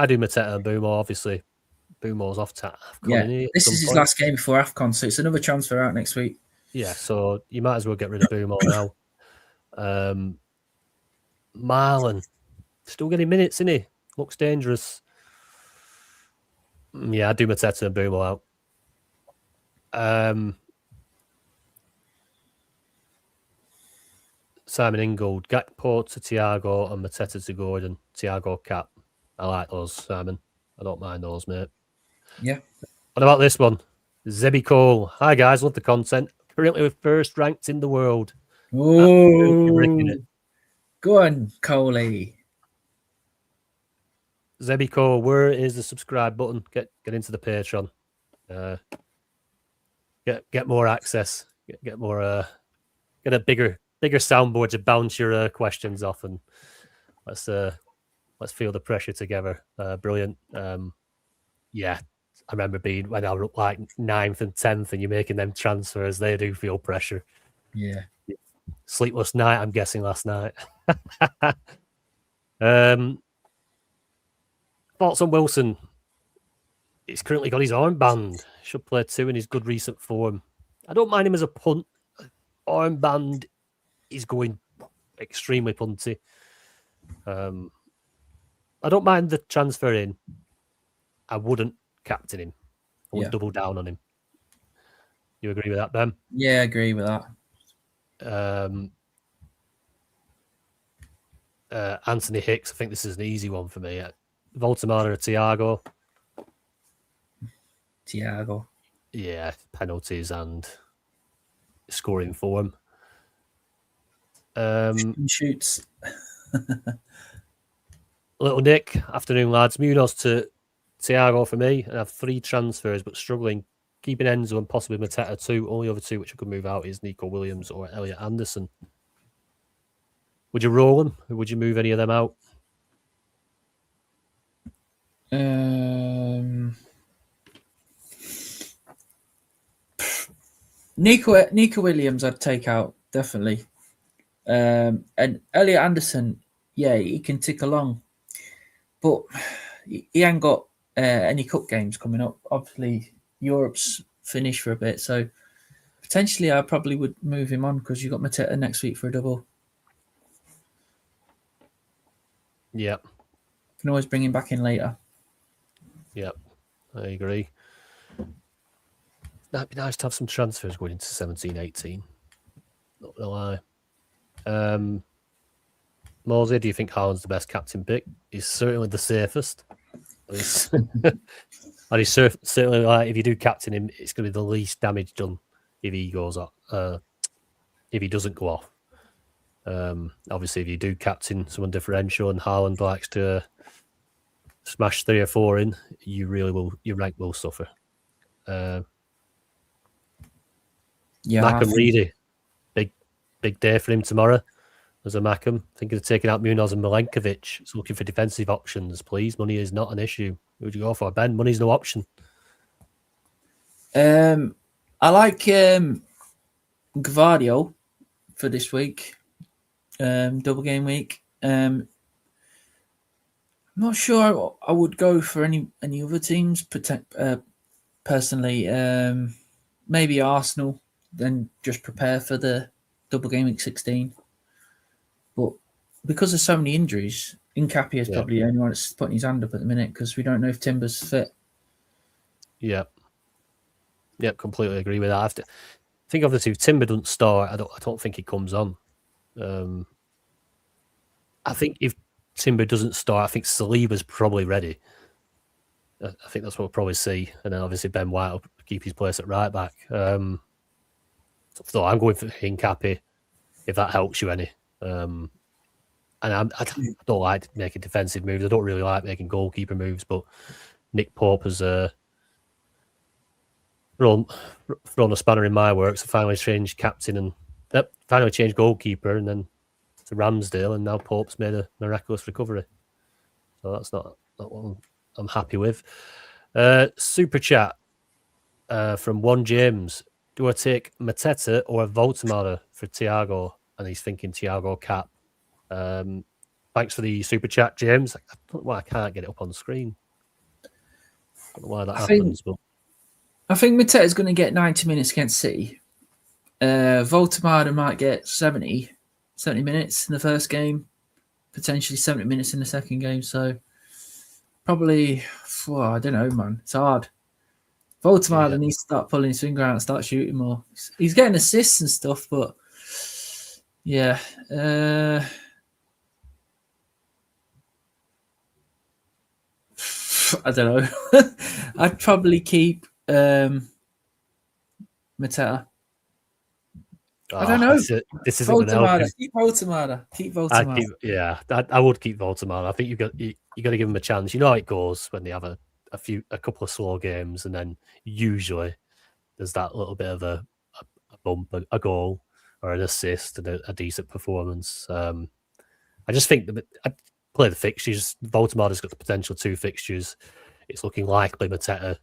do Mateta and Bumo. Obviously, Bumo's off to AFCON. Yeah, this is his last game before AFCON, so it's another transfer out next week. Yeah, so you might as well get rid of Bumo now. Marlon, still getting minutes, isn't he? Looks dangerous. Yeah, I do Mateta and Bumo out. Simon Ingold, Gakpo to Thiago and Mateta to Gordon. Thiago cap. I like those, Simon. I don't mind those, mate. Yeah. What about this one? Zebby Cole. Hi, guys. Love the content. Currently, we're first ranked in the world. Oh, go on, Coley. Zebby Cole, where is the subscribe button? Get into the Patreon. Get more access. Get more. Get a bigger soundboard to bounce your questions off, and let's feel the pressure together. Brilliant. Yeah, I remember being when I was like 9th and 10th, and you're making them transfers. They do feel pressure. Yeah. Sleepless night, I'm guessing, last night. Thoughts on Wilson? He's currently got his armband. Should play 2 in his good recent form. I don't mind him as a punt. Armband is going extremely punty. I don't mind the transfer in. I wouldn't captain him. I would double down on him. You agree with that, Ben? Yeah, I agree with that. Anthony Hicks, I think this is an easy one for me. Voltemada or Thiago? Thiago. Yeah, penalties and scoring form. Shoots. Little Nick, afternoon lads. Munoz to Thiago for me. I have 3 transfers, but struggling. Keeping Enzo and possibly Mateta 2. Only other 2 which I could move out is Nico Williams or Elliot Anderson. Would you roll them? Or would you move any of them out? Nico Williams I'd take out, definitely. And Elliot Anderson, yeah, he can tick along. but he ain't got any cup games coming up. Obviously, Europe's finished for a bit, so potentially I probably would move him on because you got Mateta next week for a double. Yeah. Can always bring him back in later. Yeah, I agree. That'd be nice to have some transfers going into 17-18. Not gonna lie. Mosley, do you think Haaland's the best captain pick? He's certainly the safest. And he's certainly like, if you do captain him, it's going to be the least damage done if he goes off. If he doesn't go off. Obviously, if you do captain someone differential and Haaland likes to smash 3 or 4 in, you really will. Your rank will suffer. Mackham Reedy, big day for him tomorrow. As a Mackham, thinking of taking out Munoz and Milenkovic. It's looking for defensive options, please. Money is not an issue. Who would you go for, Ben? Money's no option. I like Gvardiol for this week, double game week. I'm not sure I would go for any other teams. Personally, maybe Arsenal. Then just prepare for the double game week 16. But because of so many injuries, Nkapia is probably the only one that's putting his hand up at the minute because we don't know if Timber's fit. Yeah. Yep, completely agree with that. I think obviously if Timber doesn't start, I don't think he comes on. I think if Timber doesn't start, I think Saliba's probably ready. I think that's what we'll probably see. And then obviously Ben White will keep his place at right back. So I'm going for Nkapia, if that helps you any. And I don't like making defensive moves. I don't really like making goalkeeper moves, but Nick Pope has thrown a spanner in my works. I finally changed captain and finally changed goalkeeper, and then to Ramsdale, and now Pope's made a miraculous recovery. So that's not what I'm happy with. Super chat from One James. Do I take Mateta or a Voltemada for Thiago? And he's thinking Thiago cap. Thanks for the super chat, James. I don't know why I can't get it up on the screen. I don't know why that happens. But I think Mateta's going to get 90 minutes against City. Voltemada might get 70 minutes in the first game, potentially 70 minutes in the second game. So probably, I don't know, man. It's hard. Voltemada needs to start pulling his finger out and start shooting more. He's getting assists and stuff, but yeah. I don't know. I'd probably keep Mateta. I don't know. This isn't Voltemada. Keep Voltemada. I would keep Voltemada. I think you got to give him a chance. You know how it goes when they have a couple of slow games, and then usually there's that little bit of a bump, a goal, or an assist, and a decent performance. I just think that I play the fixtures. Voltemada's got the potential 2 fixtures. It's looking likely Mateta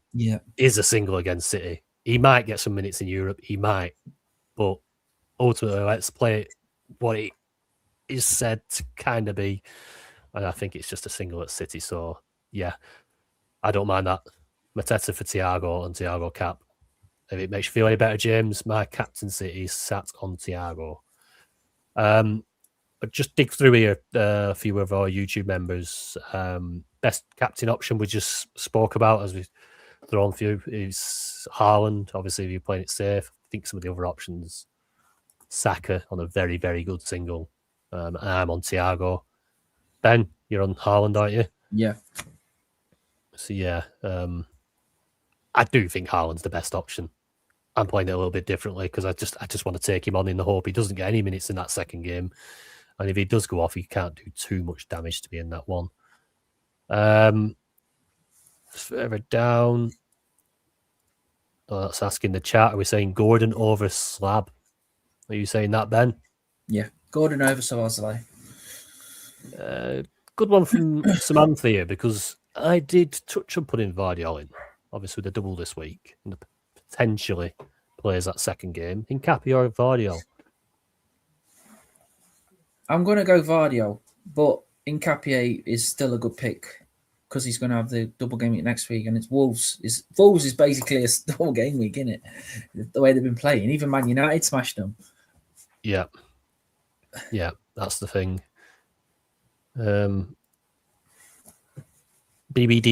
is a single against City. He might get some minutes in Europe. He might, but ultimately, let's play what it is said to kind of be. And I think it's just a single at City. So, yeah, I don't mind that. Mateta for Thiago and Thiago cap. If it makes you feel any better, James, my captaincy is sat on Thiago. But just dig through here a few of our YouTube members. Best captain option we just spoke about as we thrown through is Haaland. Obviously, if you're playing it safe, I think some of the other options, Saka on a very, very good single. And I'm on Thiago. Ben, you're on Haaland, aren't you? Yeah. So, yeah, I do think Haaland's the best option. I'm playing it a little bit differently because I just want to take him on in the hope he doesn't get any minutes in that second game. And if he does go off, he can't do too much damage to be in that one. Further down, that's asking the chat. Are we saying Gordon over Slab? Are you saying that, Ben? Yeah, Gordon over Szoboszlai. Good one from Samantha here, because I did touch on putting Gvardiol in, obviously with the double this week, and potentially plays that second game. Nkapia or Gvardiol? I'm going to go Gvardiol, but Nkapia is still a good pick. because he's going to have the double game week next week, and it's Wolves. Wolves is basically a double game week, isn't it? The way they've been playing. Even Man United smashed them. Yeah. Yeah, that's the thing. BBD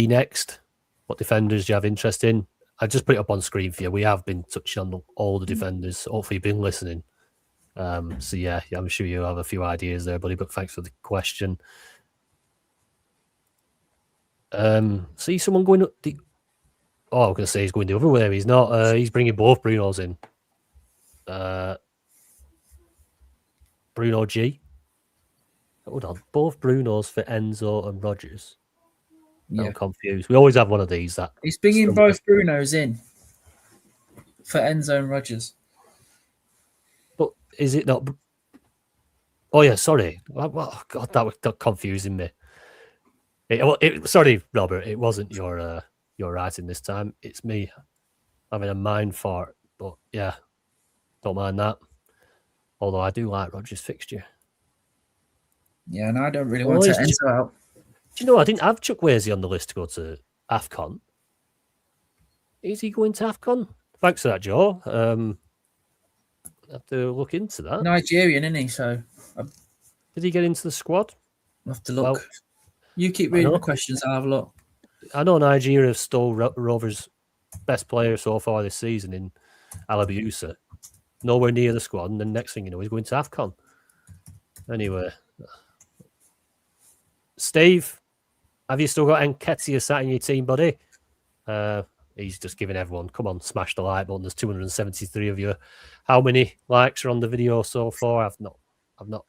next. What defenders do you have interest in? I just put it up on screen for you. We have been touching on all the defenders. Hopefully you've been listening. So yeah, I'm sure you have a few ideas there, buddy, but thanks for the question. See someone going up the... Oh, I was going to say he's going the other way. He's not. He's bringing both Brunos in. Bruno G. Hold on. Both Brunos for Enzo and Rodgers. Yeah. I'm confused. We always have one of these. That he's bringing both Brunos in for Enzo and Rodgers. But is it not? Oh yeah, sorry. Oh, God, that was confusing me. Sorry, Robert. It wasn't your writing this time. It's me having a mind fart. But yeah, don't mind that. Although I do like Rodgers' fixture. Yeah, and I don't really want to Enzo out. Do you know, I didn't have Chukwueze on the list to go to AFCON. Is he going to AFCON? Thanks for that, Joe. I have to look into that. Nigerian, isn't he? So, did he get into the squad? I'll have to look. Well, you keep reading the questions, I'll have a look. I know Nigeria stole Rovers' best player so far this season in Alabiusa. Nowhere near the squad, and then next thing you know, he's going to AFCON. Anyway. Steve, have you still got Nketiah sat in your team, buddy? He's just giving everyone, come on, smash the like button. There's 273 of you. How many likes are on the video so far? I've not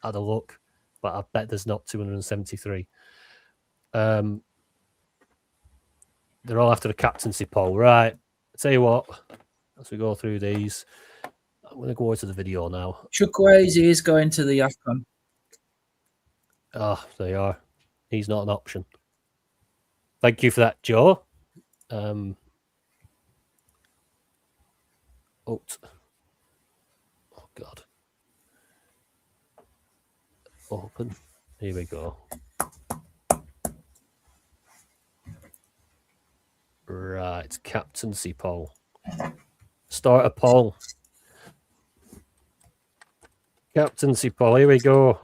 had a look, but I bet there's not 273. They're all after the captaincy poll, right? I'll tell you what, as we go through these, I'm going to go into the video now. Chukwueze is going to the AFCON. Oh, they are. He's not an option. Thank you for that, Joe. Oh God. Open. Here we go. Right, captaincy poll. Start a poll. Captaincy poll. Here we go.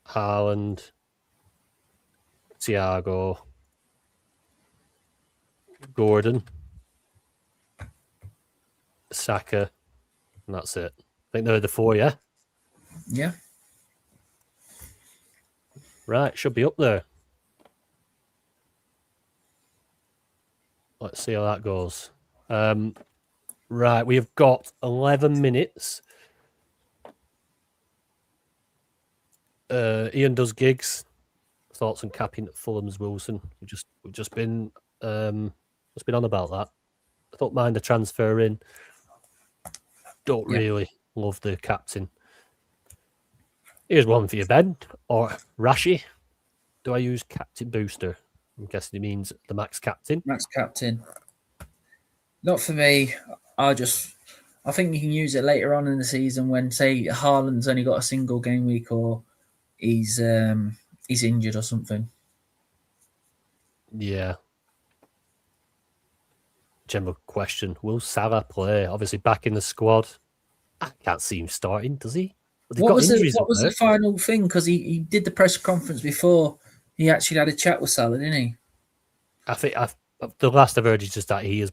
Haaland, Thiago, Gordon, Saka, and that's it. I think they're the four, yeah? Yeah. Right, should be up there. Let's see how that goes. Right, we have got 11 minutes. Ian does gigs. Thoughts on capping Fulham's Wilson. We've just been on about that. I don't mind the transfer in. Don't really love the captain. Here's one for you, Ben or Rashi. Do I use captain booster? I'm guessing it means the max captain. Max captain. Not for me. I think you can use it later on in the season when, say, Haaland's only got a single game week or he's injured or something. Yeah. General question: will Salah play? Obviously, back in the squad. I can't see him starting. Does he? What was the final thing? Because he did the press conference before he actually had a chat with Salah, didn't he? I think the last I've heard is just that he's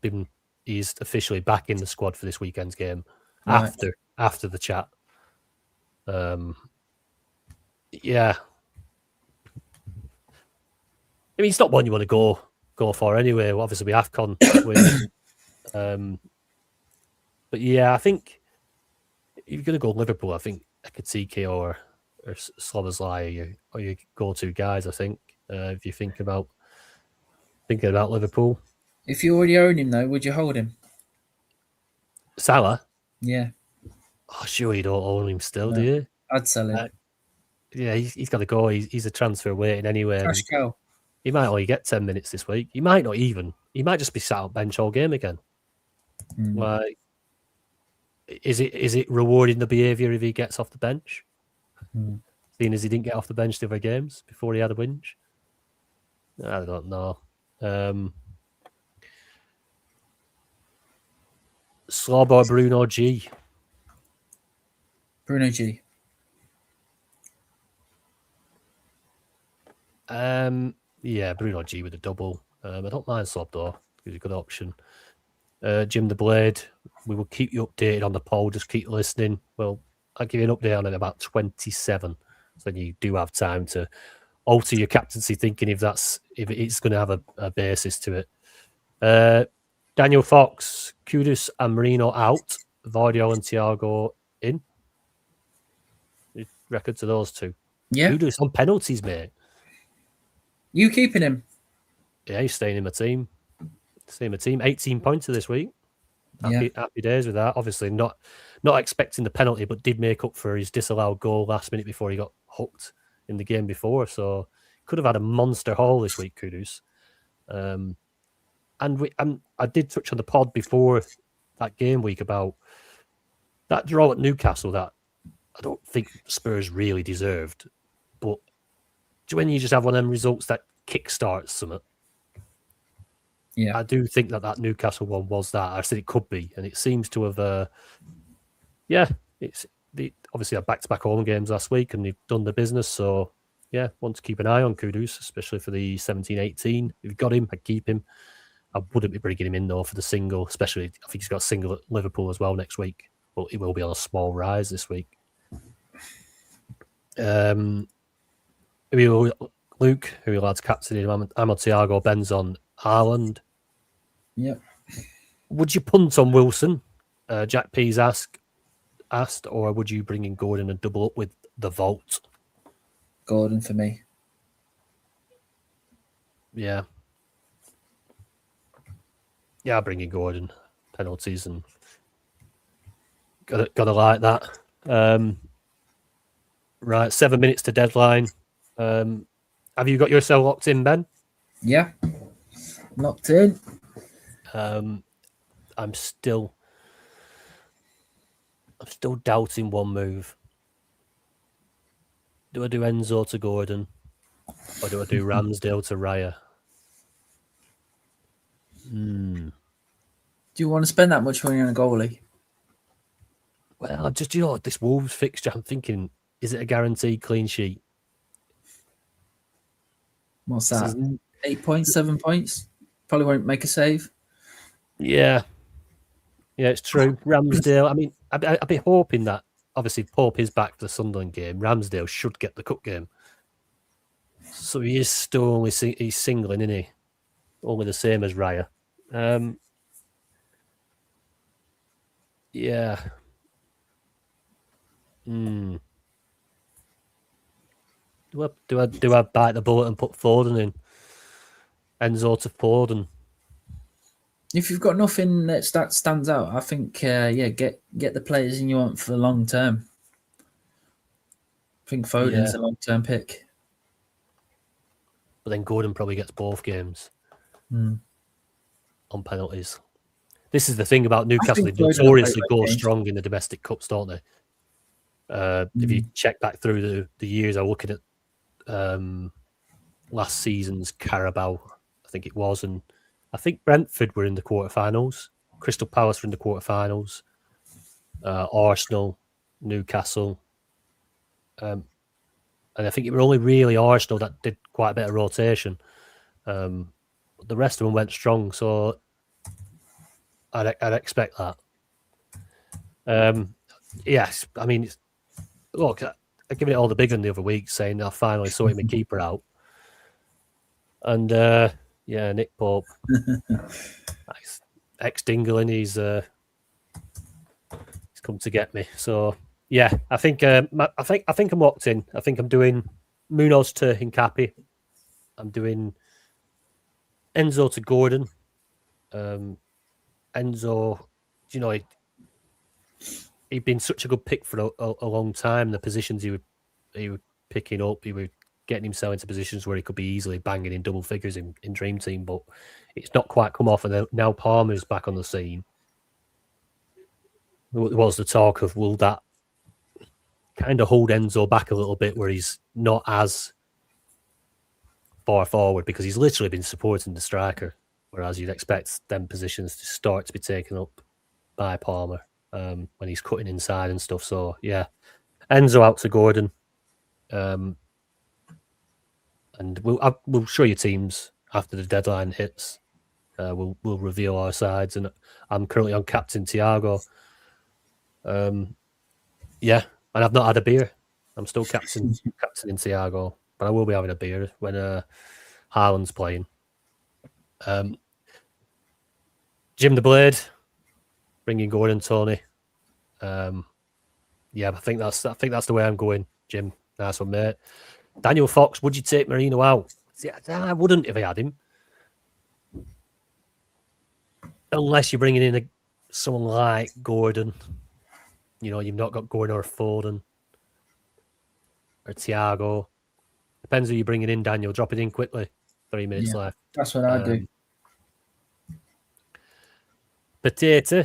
officially back in the squad for this weekend's game after the chat. Yeah. I mean, it's not one you want to go for anyway. Obviously, we AFCON win. But yeah, I think if you're going to go Liverpool, I think Ekitike or Szoboszlai are your go-to guys, I think, if you think about Liverpool. If you already own him, though, would you hold him? Salah? Yeah. Oh, sure you don't own him still, No, do you? I'd sell him. Yeah, he's got to go. He's a transfer waiting anyway. Cash cow. He might only get 10 minutes this week. He might not even. He might just be sat on bench all game again. Like, is it rewarding the behaviour if he gets off the bench? seeing as he didn't get off the bench the other games before he had a whinge? I don't know. Slob or Bruno G? Bruno G. Yeah, Bruno G with a double. I don't mind Slob though. He's a good option. Jim the Blade, we will keep you updated on the poll. Just keep listening. Well, I'll give you an update on it about 27. So you do have time to alter your captaincy thinking if it's going to have a basis to it. Daniel Fox, Kudus and Marino out. Vardio and Thiago in. Record to those two. Yeah. Kudus on penalties, mate. You keeping him? Yeah, he's staying in my team. 18 pointer this week. Happy days with that. Obviously, not expecting the penalty, but did make up for his disallowed goal last minute before he got hooked in the game before. So could have had a monster haul this week, Kudus. And I did touch on the pod before that game week about that draw at Newcastle that I don't think Spurs really deserved. But when you just have one of them results that kickstarts something, yeah, I do think that Newcastle one was that. I said it could be, and it seems to have. Obviously had back-to-back home games last week, and they've done the business. So yeah, want to keep an eye on Kudus, especially for the 17-18. If you've got him, I'd keep him. I wouldn't be bringing him in though for the single, especially I think he's got a single at Liverpool as well next week. But he will be on a small rise this week. Luke, who he lads captaining, I'm on Thiago, Ben's on Haaland. Yep. Would you punt on Wilson? Jack P's asked, or would you bring in Gordon and double up with the Vault? Gordon for me. Yeah. Yeah, I'll bring in Gordon. Penalties and gotta like that. Right, 7 minutes to deadline. Have you got yourself locked in, Ben? Yeah. Locked in. I'm still doubting one move. Do I do Enzo to Gordon, or do I do Ramsdale to Raya? Do you want to spend that much money on a goalie? Well, this Wolves fixture, I'm thinking, is it a guaranteed clean sheet? What's that? 8 points, 7 points? Probably won't make a save. Yeah, it's true. Ramsdale, I mean, I'd be hoping that, obviously, Pope is back for the Sunderland game. Ramsdale should get the cup game. So he is still only he's singling, isn't he? Only the same as Raya. Yeah. Do I bite the bullet and put Foden in? Enzo to Foden. If you've got nothing that stands out, I think get the players in you want for the long term. I think Foden's a long term pick. But then Gordon probably gets both games on penalties. This is the thing about Newcastle. They notoriously go strong in the domestic cups, don't they? If you check back through the years, I'm looking at last season's Carabao, I think it was, and I think Brentford were in the quarterfinals. Crystal Palace were in the quarterfinals. Arsenal, Newcastle, and I think it were only really Arsenal that did quite a bit of rotation. The rest of them went strong, so I'd expect that. Yes, I mean, look, I given it all the big one the other week, saying I finally sorted my keeper out, and Nick Pope, ex Dingling, he's come to get me. So yeah, I think I'm locked in. I think I'm doing Munoz to Hincapi. I'm doing Enzo to Gordon. Enzo, he'd been such a good pick for a long time. The positions he was picking up, he was getting himself into positions where he could be easily banging in double figures in Dream Team, but it's not quite come off. And now Palmer's back on the scene. There was the talk of will that kind of hold Enzo back a little bit, where he's not as far forward because he's literally been supporting the striker, whereas you'd expect them positions to start to be taken up by Palmer when he's cutting inside and stuff. So yeah, Enzo out to Gordon, and we'll show you teams after the deadline hits. We'll reveal our sides, and I'm currently on captain Thiago. Yeah, and I've not had a beer. I'm still captain in Thiago, but I will be having a beer when Haaland's playing. Jim the Blade, bringing Gordon, Tony. Yeah, I think that's the way I'm going. Jim, nice one, mate. Daniel Fox, would you take Marino out? See, I wouldn't if I had him, unless you're bringing in someone like Gordon. You know, you've not got Gordon or Foden or Thiago. Depends who you're bringing in, Daniel. Drop it in quickly. 3 minutes left. That's what I do. Potato,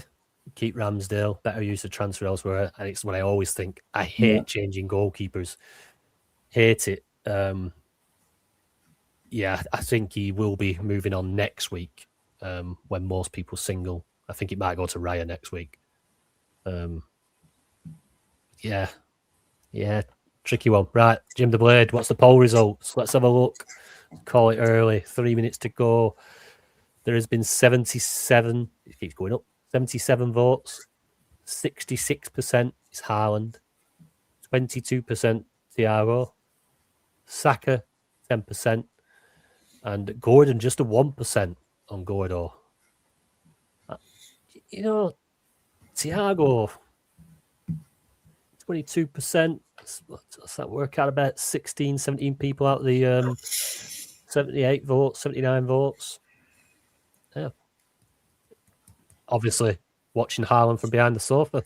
keep Ramsdale. Better use of transfer elsewhere. And it's what I always think. I hate changing goalkeepers. Hate it. Yeah, I think he will be moving on next week when most people single. I think it might go to Raya next week. Yeah, tricky one. Right, Jim the Blade, what's the poll results? Let's have a look. Call it early. 3 minutes to go. There has been 77, it keeps going up, 77 votes. 66% is Haaland. 22% Thiago. Saka, 10%. And Gordon, just a 1% on Gordo. You know, Thiago, 22%. Does that work out about 16, 17 people out of the 78 votes, 79 votes? Yeah. Obviously, watching Haaland from behind the sofa.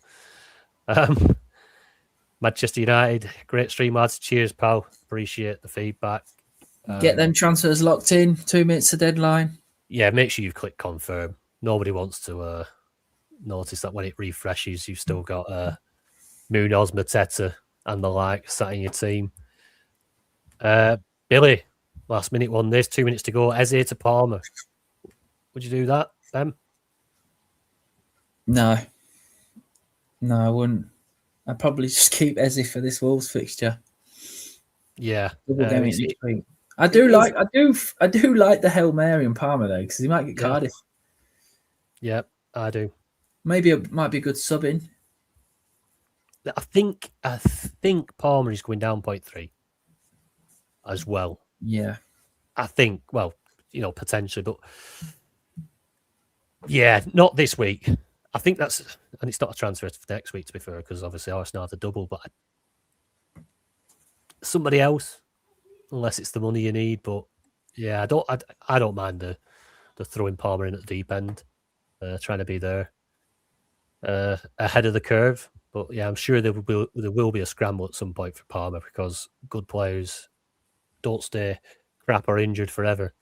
Manchester United, great stream, lads. Cheers, pal. Appreciate the feedback. Get them transfers locked in. 2 minutes to deadline. Yeah, make sure you click confirm. Nobody wants to notice that when it refreshes, you've still got Munoz, Mateta, and the like sat in your team. Billy, last minute one. There's 2 minutes to go. Eze to Palmer. Would you do that, Ben? No, I wouldn't. I'd probably just keep Eze for this Wolves fixture. Yeah, I do like the Hail Mary and Palmer though, because he might get Cardiff. Yeah, I do. Maybe it might be a good sub-in. I think Palmer is going down 0.3 as well. Yeah, I think. Well, you know, potentially, but yeah, not this week. I think that's, and it's not a transfer for next week, to be fair, because obviously Arsenal have the double, but somebody else, unless it's the money you need. But yeah, I don't mind the throwing Palmer in at the deep end, trying to be there ahead of the curve. But yeah, I'm sure there will be a scramble at some point for Palmer, because good players don't stay crap or injured forever.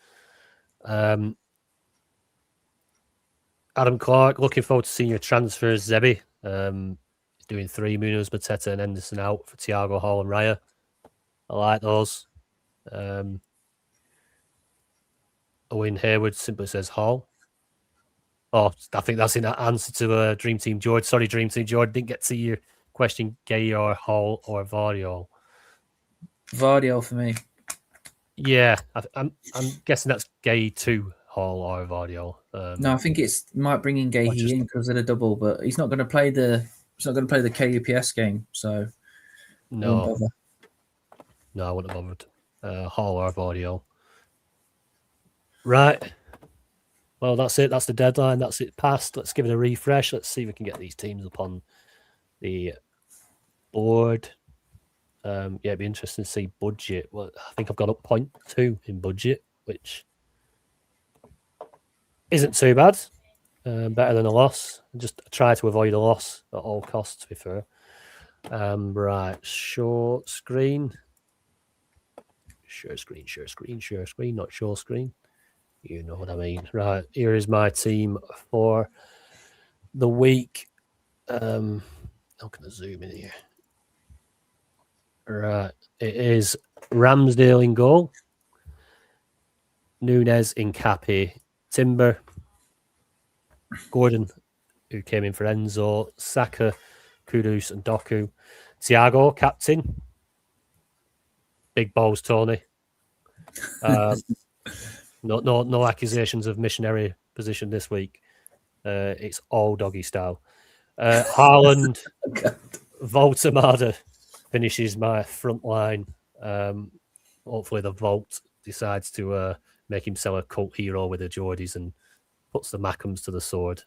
Adam Clark, looking forward to seeing your transfers, Zebi. Doing 3, Munoz, Mateta, and Henderson out for Thiago, Hall, and Raya. I like those. Owen Hayward simply says Hall. Oh, I think that's in answer to Dream Team George. Sorry, Dream Team George, didn't get to see your question. Gay or Hall or Vardiol? Vardiol for me. Yeah, I'm guessing that's Gay to Hall or Vardiol. No, I think might bring in Gahey in because of the double, but he's not going to play the KUPS game, so no, won't bother. No, I wouldn't have bothered. Hall or Vardiol. Right. Well, that's it. That's the deadline. That's it passed. Let's give it a refresh. Let's see if we can get these teams up on the board. Yeah, it'd be interesting to see budget. Well, I think I've got up 0.2 in budget, which isn't too bad. Better than a loss. Just try to avoid a loss at all costs, to be fair. Right, short screen. Share screen, not short screen. You know what I mean. Right, here is my team for the week. How can I zoom in here? Right. It is Ramsdale in goal. Nunes in Cappy. Timber. Gordon, who came in for Enzo. Saka, Kudus and Doku. Thiago, captain. Big balls, Tony. No accusations of missionary position this week. It's all doggy style. Haaland, Voltemada finishes my front line. Hopefully the Vault decides to make himself a cult hero with the Geordies and puts the Mackhams to the sword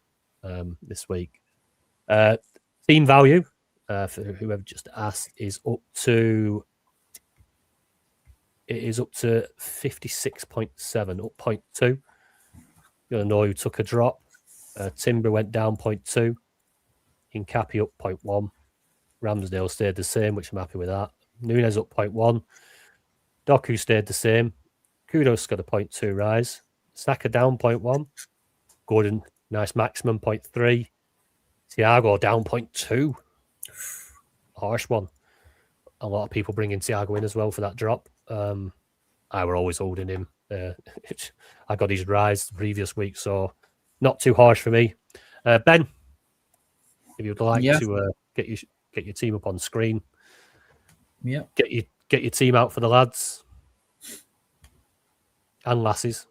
this week. Team value, for whoever just asked, is up to 56.7, up 0.2. You're going to know who took a drop. Timber went down 0.2. Hincapi up 0.1. Ramsdale stayed the same, which I'm happy with that. Nunes up 0.1. Doku stayed the same. Kudos got a 0.2 rise. Saka down 0.1. Gordon, nice maximum 0.3. Thiago down 0.2. Harsh one. A lot of people bringing Thiago in as well for that drop. I were always holding him. I got his rise the previous week, so not too harsh for me. Ben, if you'd like to get your team up on screen, get your team out for the lads and lasses.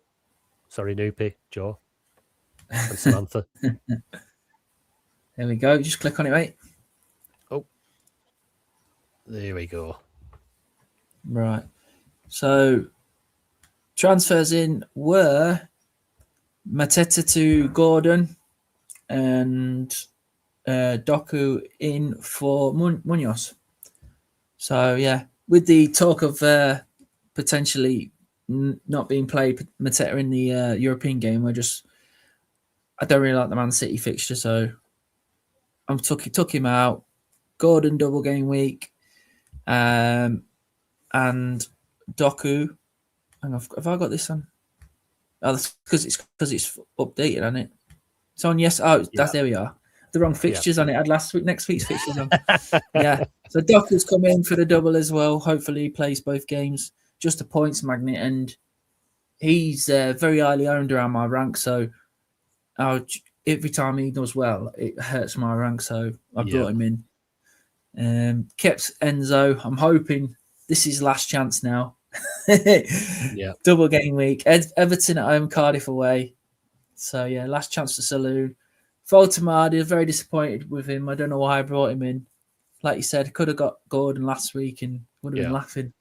Sorry, Noopy, Joe, and Samantha. There we go. Just click on it, mate. Oh, there we go. Right. So transfers in were Mateta to Gordon and Doku in for Munoz. So, yeah, with the talk of potentially not being played, Mateta in the European game, I don't really like the Man City fixture, so I took him out. Gordon double game week, and Doku. Hang on, have I got this on? Oh, that's because it's updated, isn't it? It's on. Yes. Oh, there we are. The wrong fixtures on it. I had next week's fixtures on. Yeah. So Doku's come in for the double as well. Hopefully he plays both games. Just a points magnet, and he's very highly owned around my rank. So every time he does well, it hurts my rank. So I brought him in. Kept Enzo. I'm hoping this is last chance now. Double game week. Everton at home, Cardiff away. So yeah, last chance for Saloon. Voltemada, very disappointed with him. I don't know why I brought him in. Like you said, could have got Gordon last week and would have been laughing.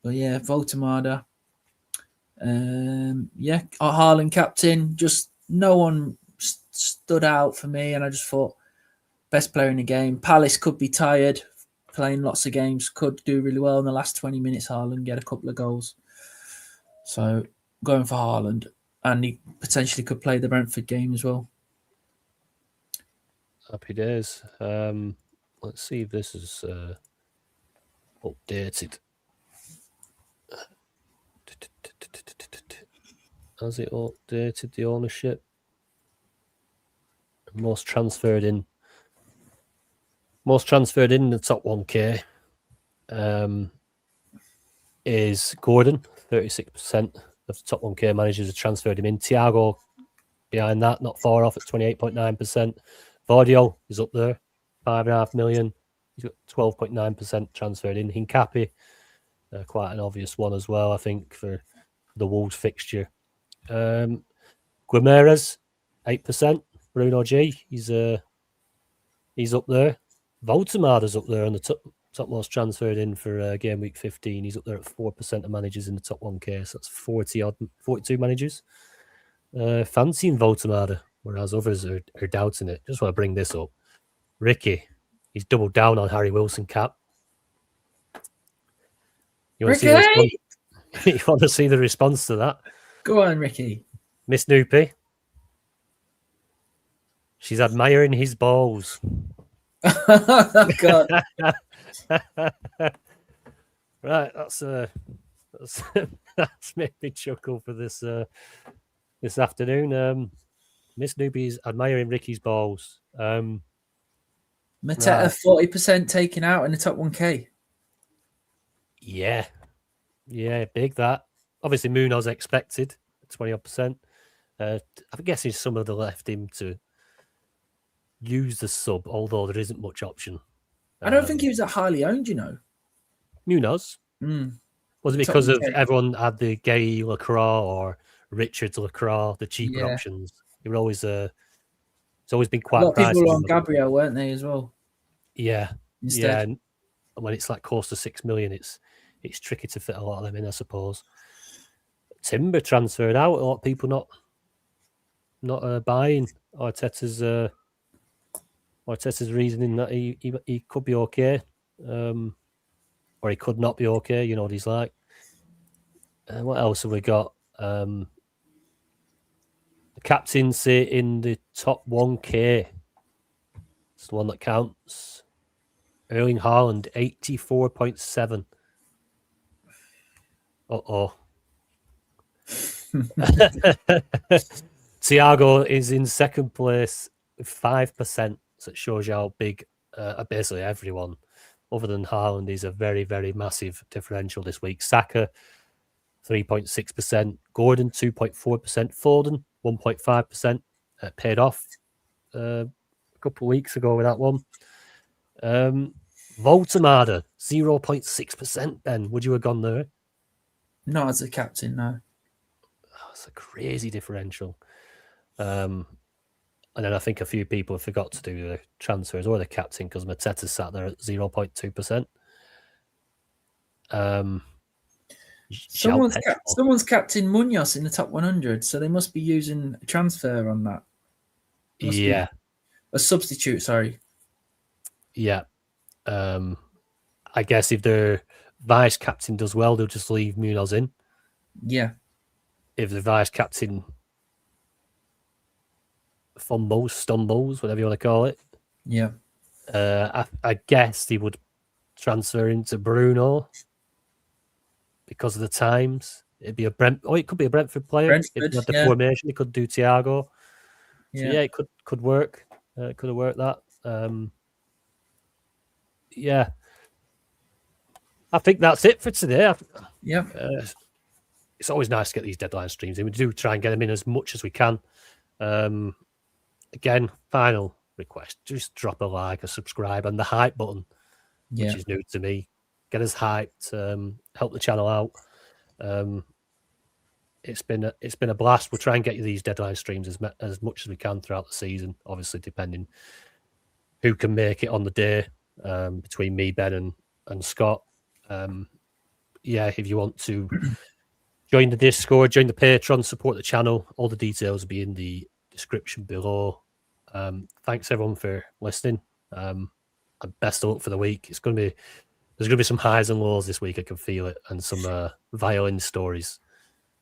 But yeah, Voltemada. Haaland captain. Just no one stood out for me, and I just thought best player in the game. Palace could be tired, playing lots of games, could do really well in the last 20 minutes. Haaland get a couple of goals. So going for Haaland, and he potentially could play the Brentford game as well. Happy days. Let's see if this is updated. Has it updated the ownership? Most transferred in the top 1K is Gordon. 36% of the top 1K managers have transferred him in. Thiago behind that, not far off at 28.9%. Vardio is up there, 5.5 million. He's got 12.9% transferred in. Hincapi, quite an obvious one as well, I think, for the Wolves fixture. Guimarães, 8%. Bruno G, he's up there. Voltemada's up there on the top most transferred in for game week 15. He's up there at 4% of managers in the top 1K, so that's 42 managers. Fancying Voltemada, whereas others are doubting it. Just want to bring this up. Ricky, he's doubled down on Harry Wilson cap. You want to see the response to that? Go on, Ricky. Miss Noopy. She's admiring his balls. Oh, God. Right, that's made me chuckle for this afternoon. Miss Newby's admiring Ricky's balls. Mateta 40% taken out in the top 1K. Yeah, big that. Obviously, Munoz expected 20%. I'm guessing some of them left him to use the sub, although there isn't much option. I don't think he was that highly owned, Munoz. Mm. Was it because of everyone had the Gay Lacroix or Richards Lacroix, the cheaper options? It would always, it's always been quite a lot of pricey. people were on Gabriel, weren't they, as well? Yeah, instead. And when it's like close to 6 million, it's tricky to fit a lot of them in, I suppose. Timber transferred out. A lot of people not buying Arteta's reasoning that he could be okay, or he could not be okay. You know what he's like. What else have we got? The captaincy in the top 1K. It's the one that counts. Erling Haaland, 84.7. Uh-oh. Thiago is in second place with 5%. So it shows you how big basically everyone, other than Haaland, is a very, very massive differential this week. Saka, 3.6%. Gordon, 2.4%. Foden, 1.5%. Paid off a couple of weeks ago with that one. Voltemada, 0.6%. Ben, would you have gone there? Not as a captain, no. Oh, it's a crazy differential. And then I think a few people forgot to do the transfers or the captain because Mateta sat there at 0.2%. Someone's captain Munoz in the top 100, so they must be using a transfer on that. A substitute, sorry. Yeah. I guess if their vice captain does well, they'll just leave Munoz in. Yeah. If the vice captain stumbles, whatever you want to call it. Yeah. I guess he would transfer into Bruno because of the times. It'd be it could be a Brentford player. If they had the formation, he could do Thiago. So yeah, it could work. It could have worked that. Yeah. I think that's it for today. Yeah. It's always nice to get these deadline streams in. We do try and get them in as much as we can. Again, final request: just drop a like, a subscribe, and the hype button, which is new to me. Get us hyped. Help the channel out. It's been a blast. We'll try and get you these deadline streams as much as we can throughout the season. Obviously, depending who can make it on the day between me, Ben, and Scott. If you want to join the Discord, join the Patreon, support the channel, all the details will be in the description below. Thanks everyone for listening. And best of luck for the week. There's going to be some highs and lows this week. I can feel it, and some violin stories.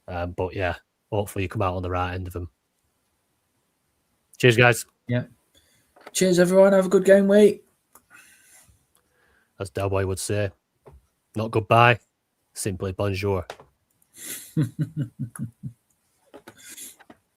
But yeah, hopefully you come out on the right end of them. Cheers, guys. Yeah. Cheers, everyone. Have a good game week. As Del Boy would say, not goodbye, simply bonjour.